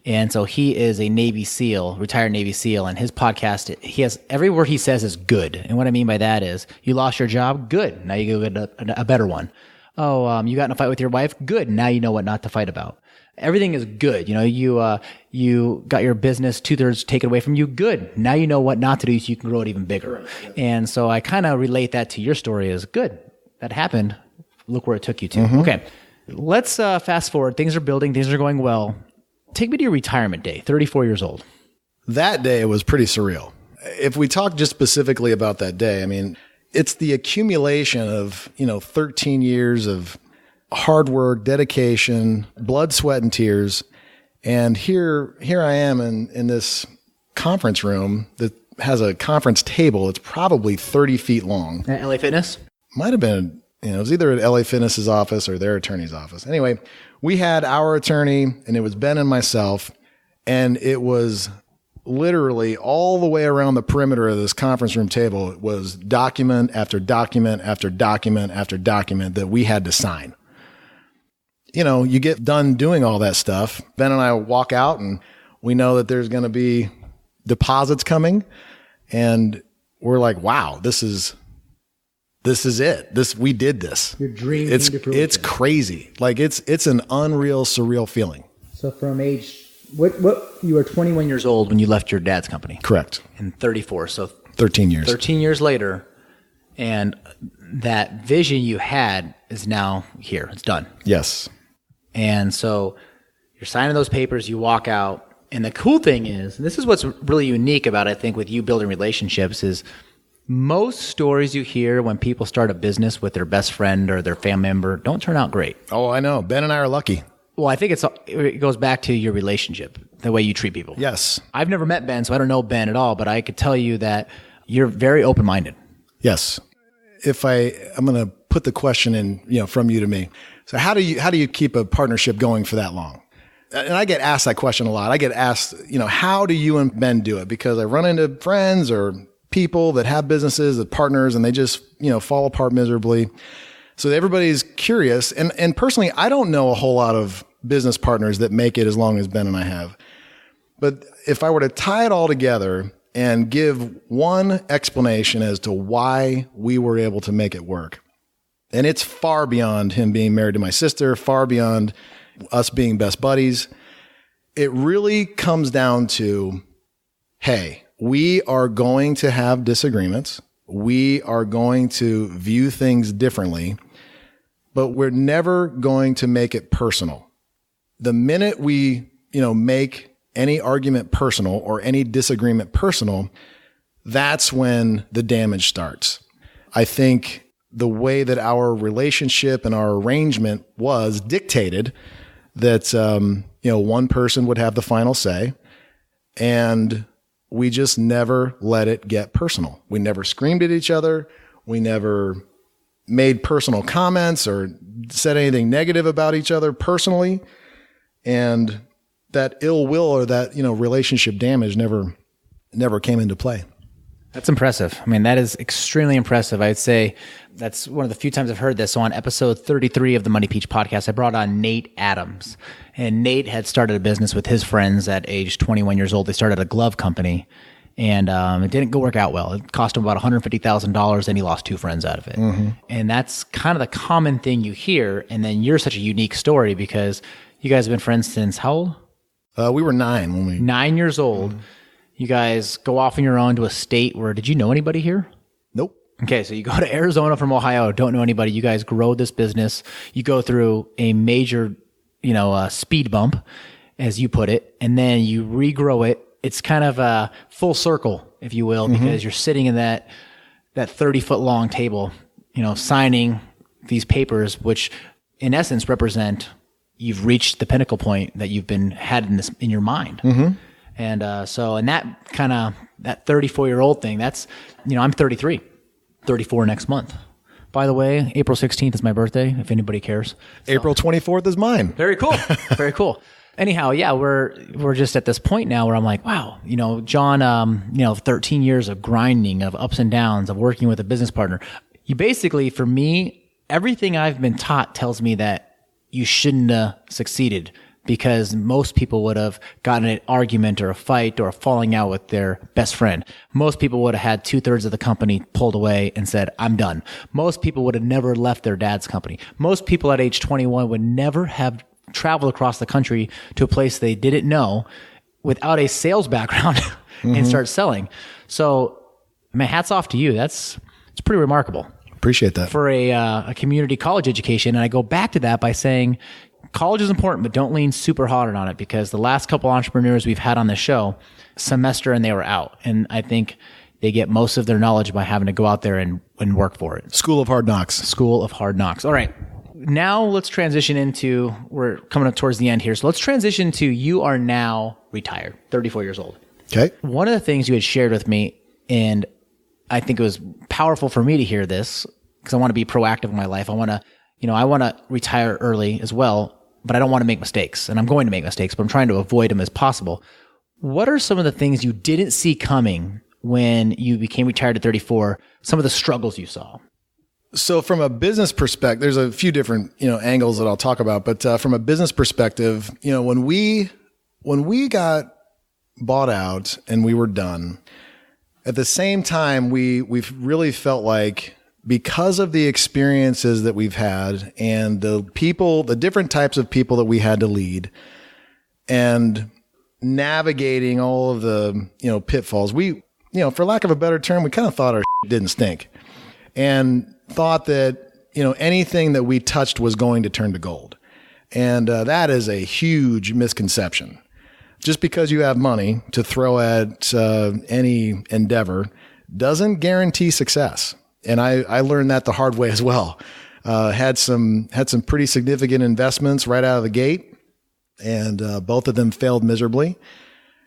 And so he is a Navy SEAL, retired Navy SEAL, and his podcast, every word he says is good. And what I mean by that is, you lost your job? Good. Now you go get a better one. Oh, you got in a fight with your wife? Good. Now you know what not to fight about. Everything is good. You got your business 2/3 taken away from you. Good. Now you know what not to do so you can grow it even bigger. Right, yeah. And so I kind of relate that to your story as good. That happened. Look where it took you to. Mm-hmm. Okay. Let's fast forward. Things are building. Things are going well. Take me to your retirement day, 34 years old. That day was pretty surreal. If we talk just specifically about that day, I mean, it's the accumulation of, 13 years of hard work, dedication, blood, sweat, and tears. And here I am in this conference room that has a conference table. It's probably 30 feet long. At LA Fitness? Might have been, it was either at LA Fitness's office or their attorney's office. Anyway, we had our attorney and it was Ben and myself, and it was literally all the way around the perimeter of this conference room table. It was document after document after document after document that we had to sign. You get done doing all that stuff. Ben and I walk out and we know that there's going to be deposits coming, and we're like, wow, this is it. We did this. Your dream. It's crazy. Like it's an unreal, surreal feeling. So from age, what you were 21 years old when you left your dad's company. Correct. And 34. So 13 years. 13 years later, and that vision you had is now here. It's done. Yes. And so you're signing those papers, you walk out. And the cool thing is, and this is what's really unique about, I think, with you building relationships, is most stories you hear when people start a business with their best friend or their family member don't turn out great. Oh, I know. Ben and I are lucky. Well, I think it goes back to your relationship, the way you treat people. Yes. I've never met Ben, so I don't know Ben at all, but I could tell you that you're very open-minded. Yes. I'm going to put the question in, from you to me. So how do you keep a partnership going for that long? And I get asked that question a lot. I get asked, how do you and Ben do it? Because I run into friends or people that have businesses, that partners, and they just, fall apart miserably. So everybody's curious. And personally, I don't know a whole lot of business partners that make it as long as Ben and I have. But if I were to tie it all together and give one explanation as to why we were able to make it work, and it's far beyond him being married to my sister, far beyond us being best buddies, it really comes down to, hey, we are going to have disagreements. We are going to view things differently, but we're never going to make it personal. The minute we, make any argument personal or any disagreement personal, that's when the damage starts. I think the way that our relationship and our arrangement was dictated that, one person would have the final say, and we just never let it get personal. We never screamed at each other. We never made personal comments or said anything negative about each other personally. And that ill will or that, relationship damage never came into play. That's impressive. I mean, that is extremely impressive. I'd say that's one of the few times I've heard this. So on episode 33 of the Money Peach podcast, I brought on Nate Adams. And Nate had started a business with his friends at age 21 years old. They started a glove company, and it didn't go work out well. It cost him about $150,000, and he lost 2 friends out of it. Mm-hmm. And that's kind of the common thing you hear. And then you're such a unique story because you guys have been friends since how old? We were 9 when we... 9 years old. Mm-hmm. You guys go off on your own to a state where, did you know anybody here? Nope. Okay, so you go to Arizona from Ohio, don't know anybody. You guys grow this business. You go through a major, speed bump, as you put it, and then you regrow it. It's kind of a full circle, if you will, because you're sitting in that 30-foot long table, signing these papers, which in essence represent you've reached the pinnacle point that you've had in your mind. Mm-hmm. And that 34-year-old thing, that's, I'm 33, 34 next month. By the way, April 16th is my birthday, if anybody cares. So, April 24th is mine. Very cool. Very cool. Anyhow, yeah, we're just at this point now where I'm like, wow, John, 13 years of grinding, of ups and downs, of working with a business partner. You basically, for me, everything I've been taught tells me that you shouldn't have succeeded, because most people would have gotten an argument or a fight or a falling out with their best friend. Most people would have had 2/3 of the company pulled away and said, I'm done. Most people would have never left their dad's company. Most people at age 21 would never have traveled across the country to a place they didn't know without a sales background and start selling. So, man, hats off to you. It's pretty remarkable. Appreciate that. For a community college education. And I go back to that by saying, college is important, but don't lean super hard on it, because the last couple entrepreneurs we've had on the show, semester and they were out. And I think they get most of their knowledge by having to go out there and work for it. School of Hard Knocks. School of Hard Knocks. All right. Now let's transition into, we're coming up towards the end here. So let's transition to, you are now retired, 34 years old. Okay. One of the things you had shared with me, and I think it was powerful for me to hear this, because I want to be proactive in my life. I want to retire early as well, but I don't want to make mistakes, and I'm going to make mistakes, but I'm trying to avoid them as possible. What are some of the things you didn't see coming when you became retired at 34? Some of the struggles you saw? So from a business perspective, there's a few different, angles that I'll talk about, but from a business perspective, when we got bought out and we were done, at the same time, we've really felt like, because of the experiences that we've had and the different types of people that we had to lead and navigating all of the, pitfalls, we, for lack of a better term, we kind of thought our didn't stink, and thought that, anything that we touched was going to turn to gold. And that is a huge misconception. Just because you have money to throw at any endeavor doesn't guarantee success. And I learned that the hard way as well. Had some pretty significant investments right out of the gate, and both of them failed miserably.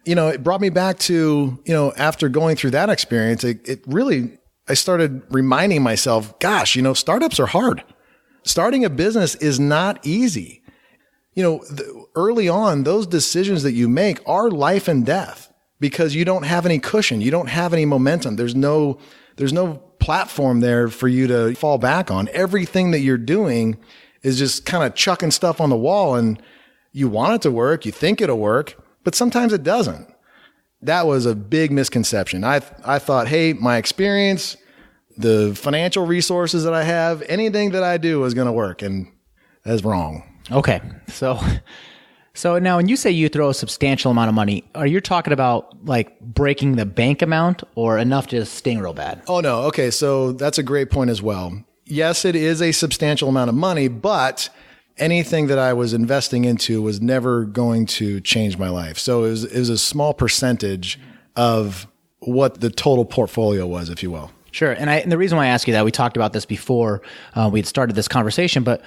It brought me back to, after going through that experience, it really, I started reminding myself, gosh, startups are hard. Starting a business is not easy. Early on, those decisions that you make are life and death. because you don't have any cushion. You don't have any momentum. There's no platform there for you to fall back on. Everything that you're doing is just kind of chucking stuff on the wall, and you want it to work. You think it'll work, but sometimes it doesn't. That was a big misconception. I thought, hey, my experience, the financial resources that I have, anything that I do is going to work, and that's wrong. Okay. So now when you say you throw a substantial amount of money, are you talking about like breaking the bank amount or enough to sting real bad? Oh, no. Okay. So that's a great point as well. Yes, it is a substantial amount of money, but anything that I was investing into was never going to change my life. So it was a small percentage of what the total portfolio was, if you will. Sure. And the reason why I ask you that, we talked about this before we had started this conversation, but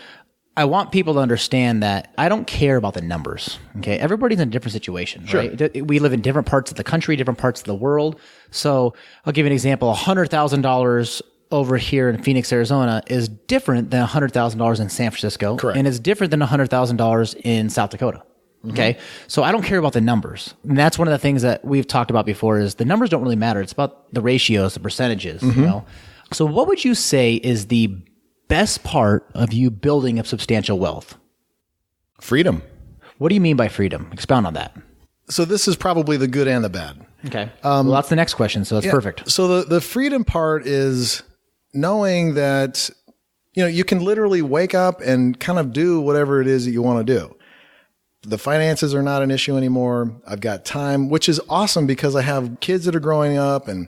I want people to understand that I don't care about the numbers. Okay. Everybody's in a different situation, Sure. right? We live in different parts of the country, different parts of the world. So I'll give you an example. $100,000 over here in Phoenix, Arizona is different than $100,000 in San Francisco. Correct. And it's different than $100,000 in South Dakota. Okay. So I don't care about the numbers. And that's one of the things that we've talked about before is the numbers don't really matter. It's about the ratios, the percentages, you know? So what would you say is the best part of you building up substantial wealth? Freedom. What do you mean by freedom? Expound on that. So this is probably the good and the bad. Okay. Well, that's the next question. So that's perfect. So the freedom part is knowing that, you can literally wake up and kind of do whatever it is that you want to do. The finances are not an issue anymore. I've got time, which is awesome because I have kids that are growing up, and,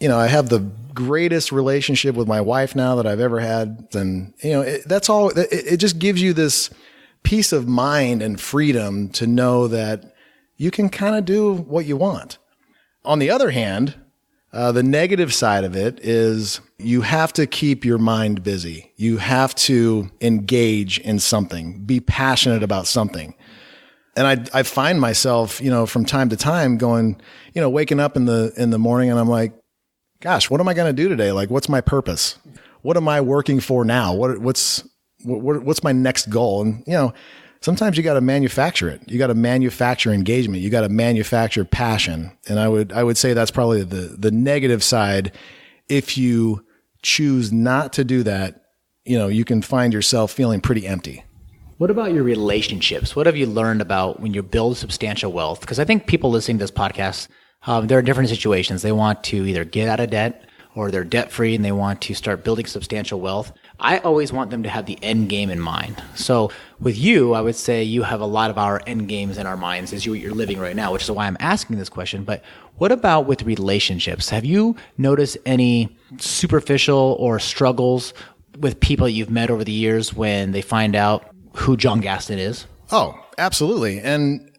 I have the greatest relationship with my wife now that I've ever had. And, that's all. It just gives you this peace of mind and freedom to know that you can kind of do what you want. On the other hand, the negative side of it is you have to keep your mind busy. You have to engage in something, be passionate about something. And I find myself, from time to time going, waking up in the morning and I'm like, gosh, what am I going to do today? Like, what's my purpose? What am I working for now? What's my next goal? And, sometimes you got to manufacture it. You got to manufacture engagement. You got to manufacture passion. And I would say that's probably the negative side. If you choose not to do that, you can find yourself feeling pretty empty. What about your relationships? What have you learned about when you build substantial wealth? Because I think people listening to this podcast, they're in different situations. They want to either get out of debt or they're debt free and they want to start building substantial wealth. I always want them to have the end game in mind. So with you, I would say you have a lot of our end games in our minds as you're living right now, which is why I'm asking this question. But what about with relationships? Have you noticed any superficial or struggles with people you've met over the years when they find out who John Gaston is? Oh, absolutely. And,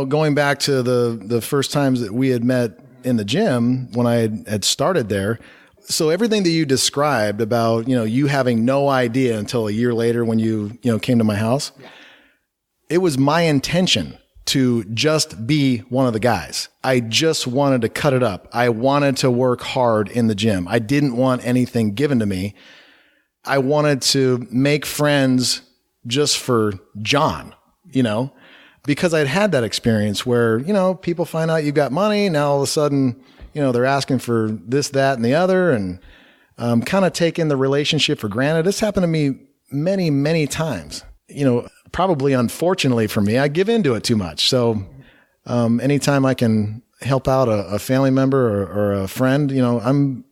going back to the first times that we had met in the gym when I had started there. So everything that you described about, you having no idea until a year later when you came to my house, it was my intention to just be one of the guys. I just wanted to cut it up. I wanted to work hard in the gym. I didn't want anything given to me. I wanted to make friends just for John, because I'd had that experience where, people find out you've got money. Now all of a sudden, they're asking for this, that, and the other, and kind of taking the relationship for granted. This happened to me many, many times. Probably unfortunately for me, I give into it too much. So anytime I can help out a family member or a friend, I'm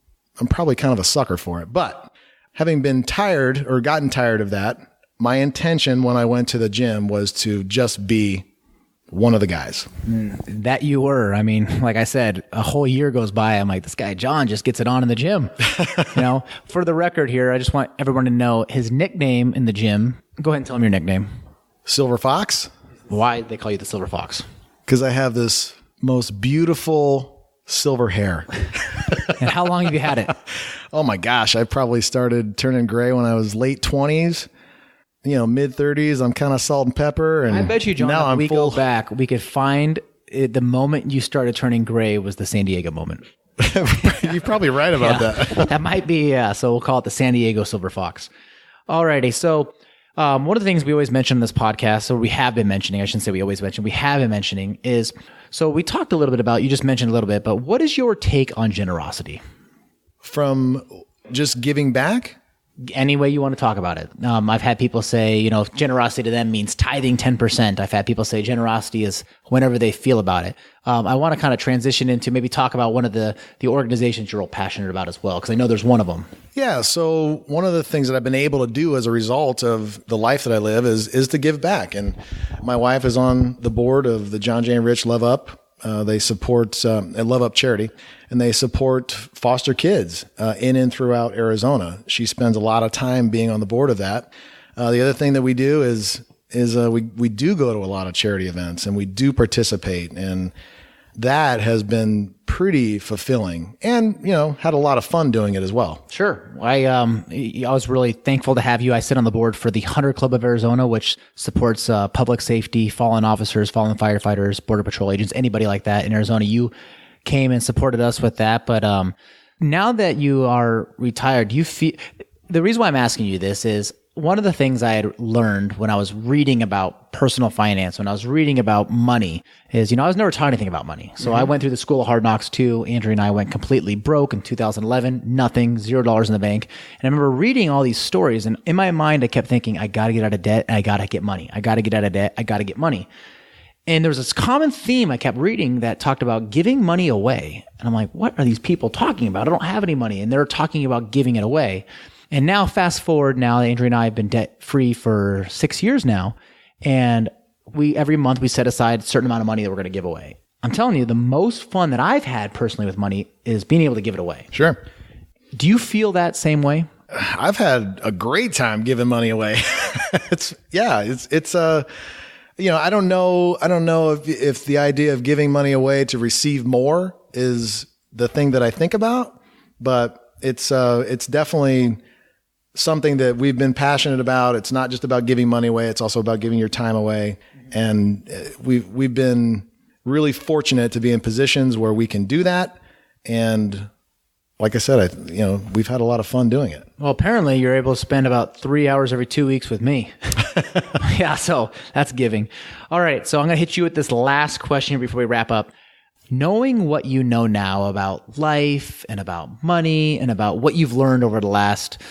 probably kind of a sucker for it. But having been tired or gotten tired of that, my intention when I went to the gym was to just be one of the guys. That you were. I mean, like I said, a whole year goes by. I'm like, this guy, John, just gets it on in the gym. For the record here, I just want everyone to know his nickname in the gym. Go ahead and tell him your nickname. Silver Fox. Why they call you the Silver Fox? Because I have this most beautiful silver hair. And how long have you had it? Oh my gosh. I probably started turning gray when I was late 20s. Mid 30s, I'm kind of salt and pepper. And I bet you, John, now if we go back, we could find it, the moment you started turning gray was the San Diego moment. You're probably right about that. That might be, so we'll call it the San Diego Silver Fox. Alrighty. So One of the things we always mention in this podcast, or we have been mentioning, I shouldn't say we always mention, we have been mentioning is, so we talked a little bit about, you just mentioned a little bit, but what is your take on generosity? From just giving back? Any way you want to talk about it. I've had people say, generosity to them means tithing 10%. I've had people say generosity is whenever they feel about it. I want to kind of transition into maybe talk about one of the organizations you're real passionate about as well, because I know there's one of them. Yeah. So one of the things that I've been able to do as a result of the life that I live is to give back. And my wife is on the board of the John J. and Rich Love Up. They support Love Up Charity, and they support foster kids in and throughout Arizona. She spends a lot of time being on the board of that. The other thing that we do is we do go to a lot of charity events, and we do participate, and that has been pretty fulfilling, and had a lot of fun doing it as well. Sure. I was really thankful to have you. I sit on the board for the Hunter Club of Arizona, which supports public safety, fallen officers, fallen firefighters, border patrol agents, anybody like that in Arizona. You came and supported us with that. But now that you are retired, do you feel the reason why I'm asking you this is one of the things I had learned when I was reading about personal finance, when I was reading about money is, I was never taught anything about money. So I went through the school of hard knocks too. Andrew and I went completely broke in 2011, nothing, $0 in the bank. And I remember reading all these stories, and in my mind, I kept thinking, I got to get out of debt and I got to get money. I got to get out of debt. I got to get money. And there was this common theme I kept reading that talked about giving money away. And I'm like, what are these people talking about? I don't have any money. And they're talking about giving it away. And now fast forward, now Andrew and I have been debt free for 6 years now. And every month we set aside a certain amount of money that we're going to give away. I'm telling you, the most fun that I've had personally with money is being able to give it away. Sure. Do you feel that same way? I've had a great time giving money away. I don't know if the idea of giving money away to receive more is the thing that I think about, but it's definitely something that we've been passionate about. It's not just about giving money away. It's also about giving your time away. And we've been really fortunate to be in positions where we can do that. And like I said, we've had a lot of fun doing it. Well, apparently you're able to spend about 3 hours every 2 weeks with me. Yeah. So that's giving. All right. So I'm going to hit you with this last question before we wrap up. Knowing what you know now about life and about money and about what you've learned over the last,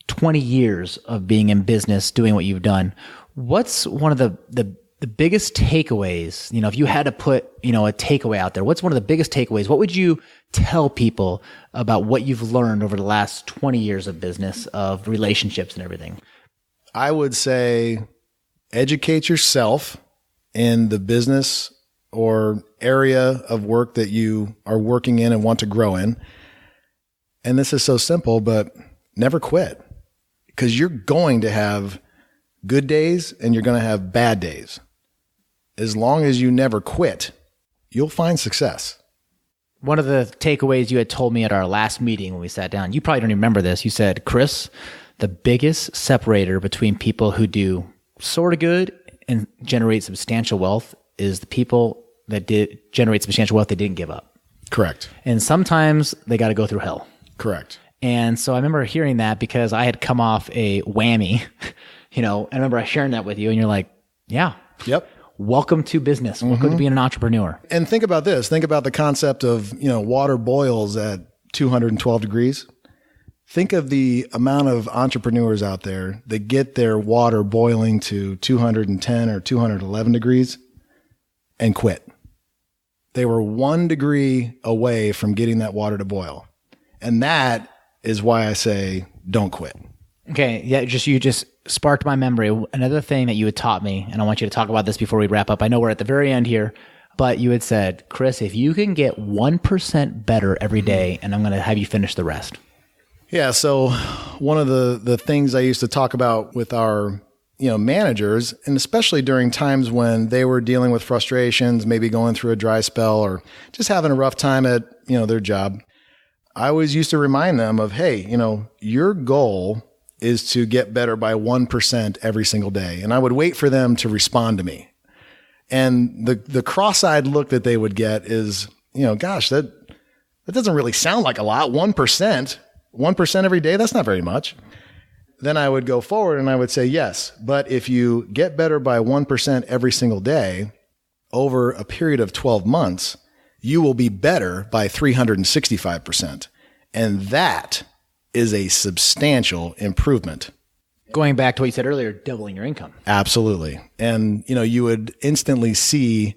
20 years of being in business, doing what you've done, what's one of the biggest takeaways? If you had to put, a takeaway out there, what's one of the biggest takeaways? What would you tell people about what you've learned over the last 20 years of business, of relationships and everything? I would say educate yourself in the business or area of work that you are working in and want to grow in. And this is so simple, but never quit, because you're going to have good days and you're going to have bad days. As long as you never quit, you'll find success. One of the takeaways you had told me at our last meeting when we sat down, you probably don't even remember this. You said, Chris, the biggest separator between people who do sort of good and generate substantial wealth is the people that did generate substantial wealth they didn't give up. Correct. And sometimes they got to go through hell. Correct. And so I remember hearing that because I had come off a whammy, I remember sharing that with you and you're like, yeah. Yep. Welcome to business. Welcome to being an entrepreneur. And think about this. Think about the concept of, water boils at 212 degrees. Think of the amount of entrepreneurs out there that get their water boiling to 210 or 211 degrees and quit. They were 1 degree away from getting that water to boil. And that is why I say don't quit. Okay. Yeah. You just sparked my memory. Another thing that you had taught me, and I want you to talk about this before we wrap up. I know we're at the very end here, but you had said, Chris, if you can get 1% better every day, and I'm going to have you finish the rest. Yeah. So one of the things I used to talk about with our, managers, and especially during times when they were dealing with frustrations, maybe going through a dry spell or just having a rough time at, their job, I always used to remind them of, hey, your goal is to get better by 1% every single day. And I would wait for them to respond to me. And the cross-eyed look that they would get is, gosh, that doesn't really sound like a lot. 1% every day, that's not very much. then I would go forward and I would say, yes, but if you get better by 1% every single day over a period of 12 months, you will be better by 365%. And that is a substantial improvement. Going back to what you said earlier, doubling your income. Absolutely. And, you would instantly see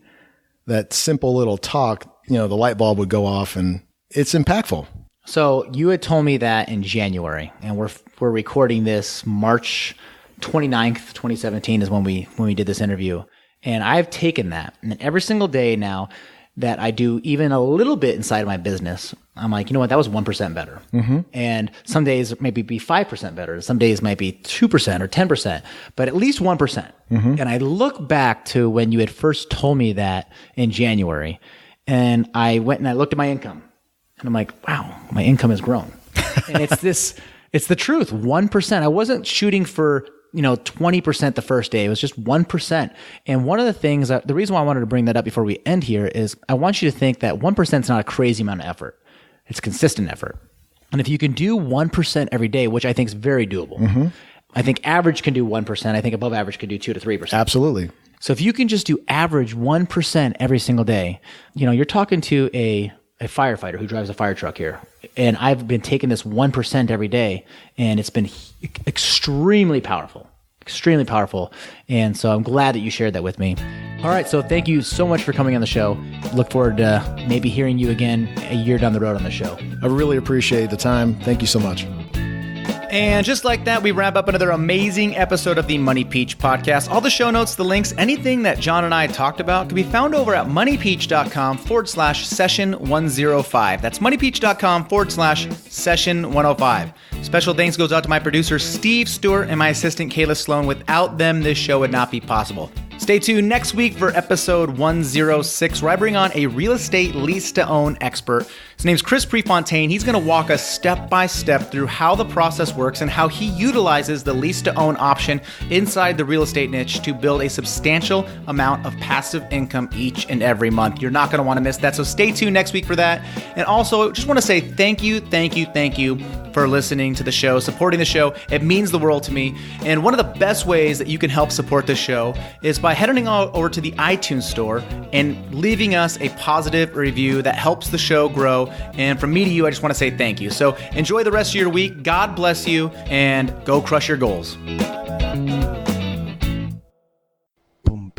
that simple little talk, the light bulb would go off, and it's impactful. So you had told me that in January, and we're recording this March 29th, 2017 is when we did this interview. And I've taken that, and then every single day now that I do even a little bit inside of my business, I'm like, you know what, that was 1% better. Mm-hmm. And some days it maybe be 5% better. Some days might be 2% or 10%, but at least 1%. Mm-hmm. And I look back to when you had first told me that in January, and I went and I looked at my income, and I'm like, wow, my income has grown. And it's the truth, 1%. I wasn't shooting for 20% the first day. It was just 1%. And one of the things the reason why I wanted to bring that up before we end here is I want you to think that 1% is not a crazy amount of effort. It's consistent effort. And if you can do 1% every day, which I think is very doable, mm-hmm. I think average can do 1%. I think above average can do 2 to 3%. Absolutely. So if you can just do average 1% every single day, you're talking to a firefighter who drives a fire truck here. And I've been taking this 1% every day, and it's been extremely powerful. Extremely powerful. And so I'm glad that you shared that with me. All right. So thank you so much for coming on the show. Look forward to maybe hearing you again a year down the road on the show. I really appreciate the time. Thank you so much. And just like that, we wrap up another amazing episode of the Money Peach podcast. All the show notes, the links, anything that John and I talked about can be found over at moneypeach.com/session105. That's moneypeach.com/session105. Special thanks goes out to my producer, Steve Stewart, and my assistant, Kayla Sloan. Without them, this show would not be possible. Stay tuned next week for episode 106, where I bring on a real estate lease-to-own expert. His name's Chris Prefontaine. He's going to walk us step by step through how the process works and how he utilizes the lease-to-own option inside the real estate niche to build a substantial amount of passive income each and every month. You're not going to want to miss that, so stay tuned next week for that. And also, just want to say thank you for listening to the show, supporting the show. It means the world to me. And one of the best ways that you can help support the show is by heading over to the iTunes store and leaving us a positive review that helps the show grow. And from me to you, I just want to say thank you. So enjoy the rest of your week. God bless you, and go crush your goals. Boom,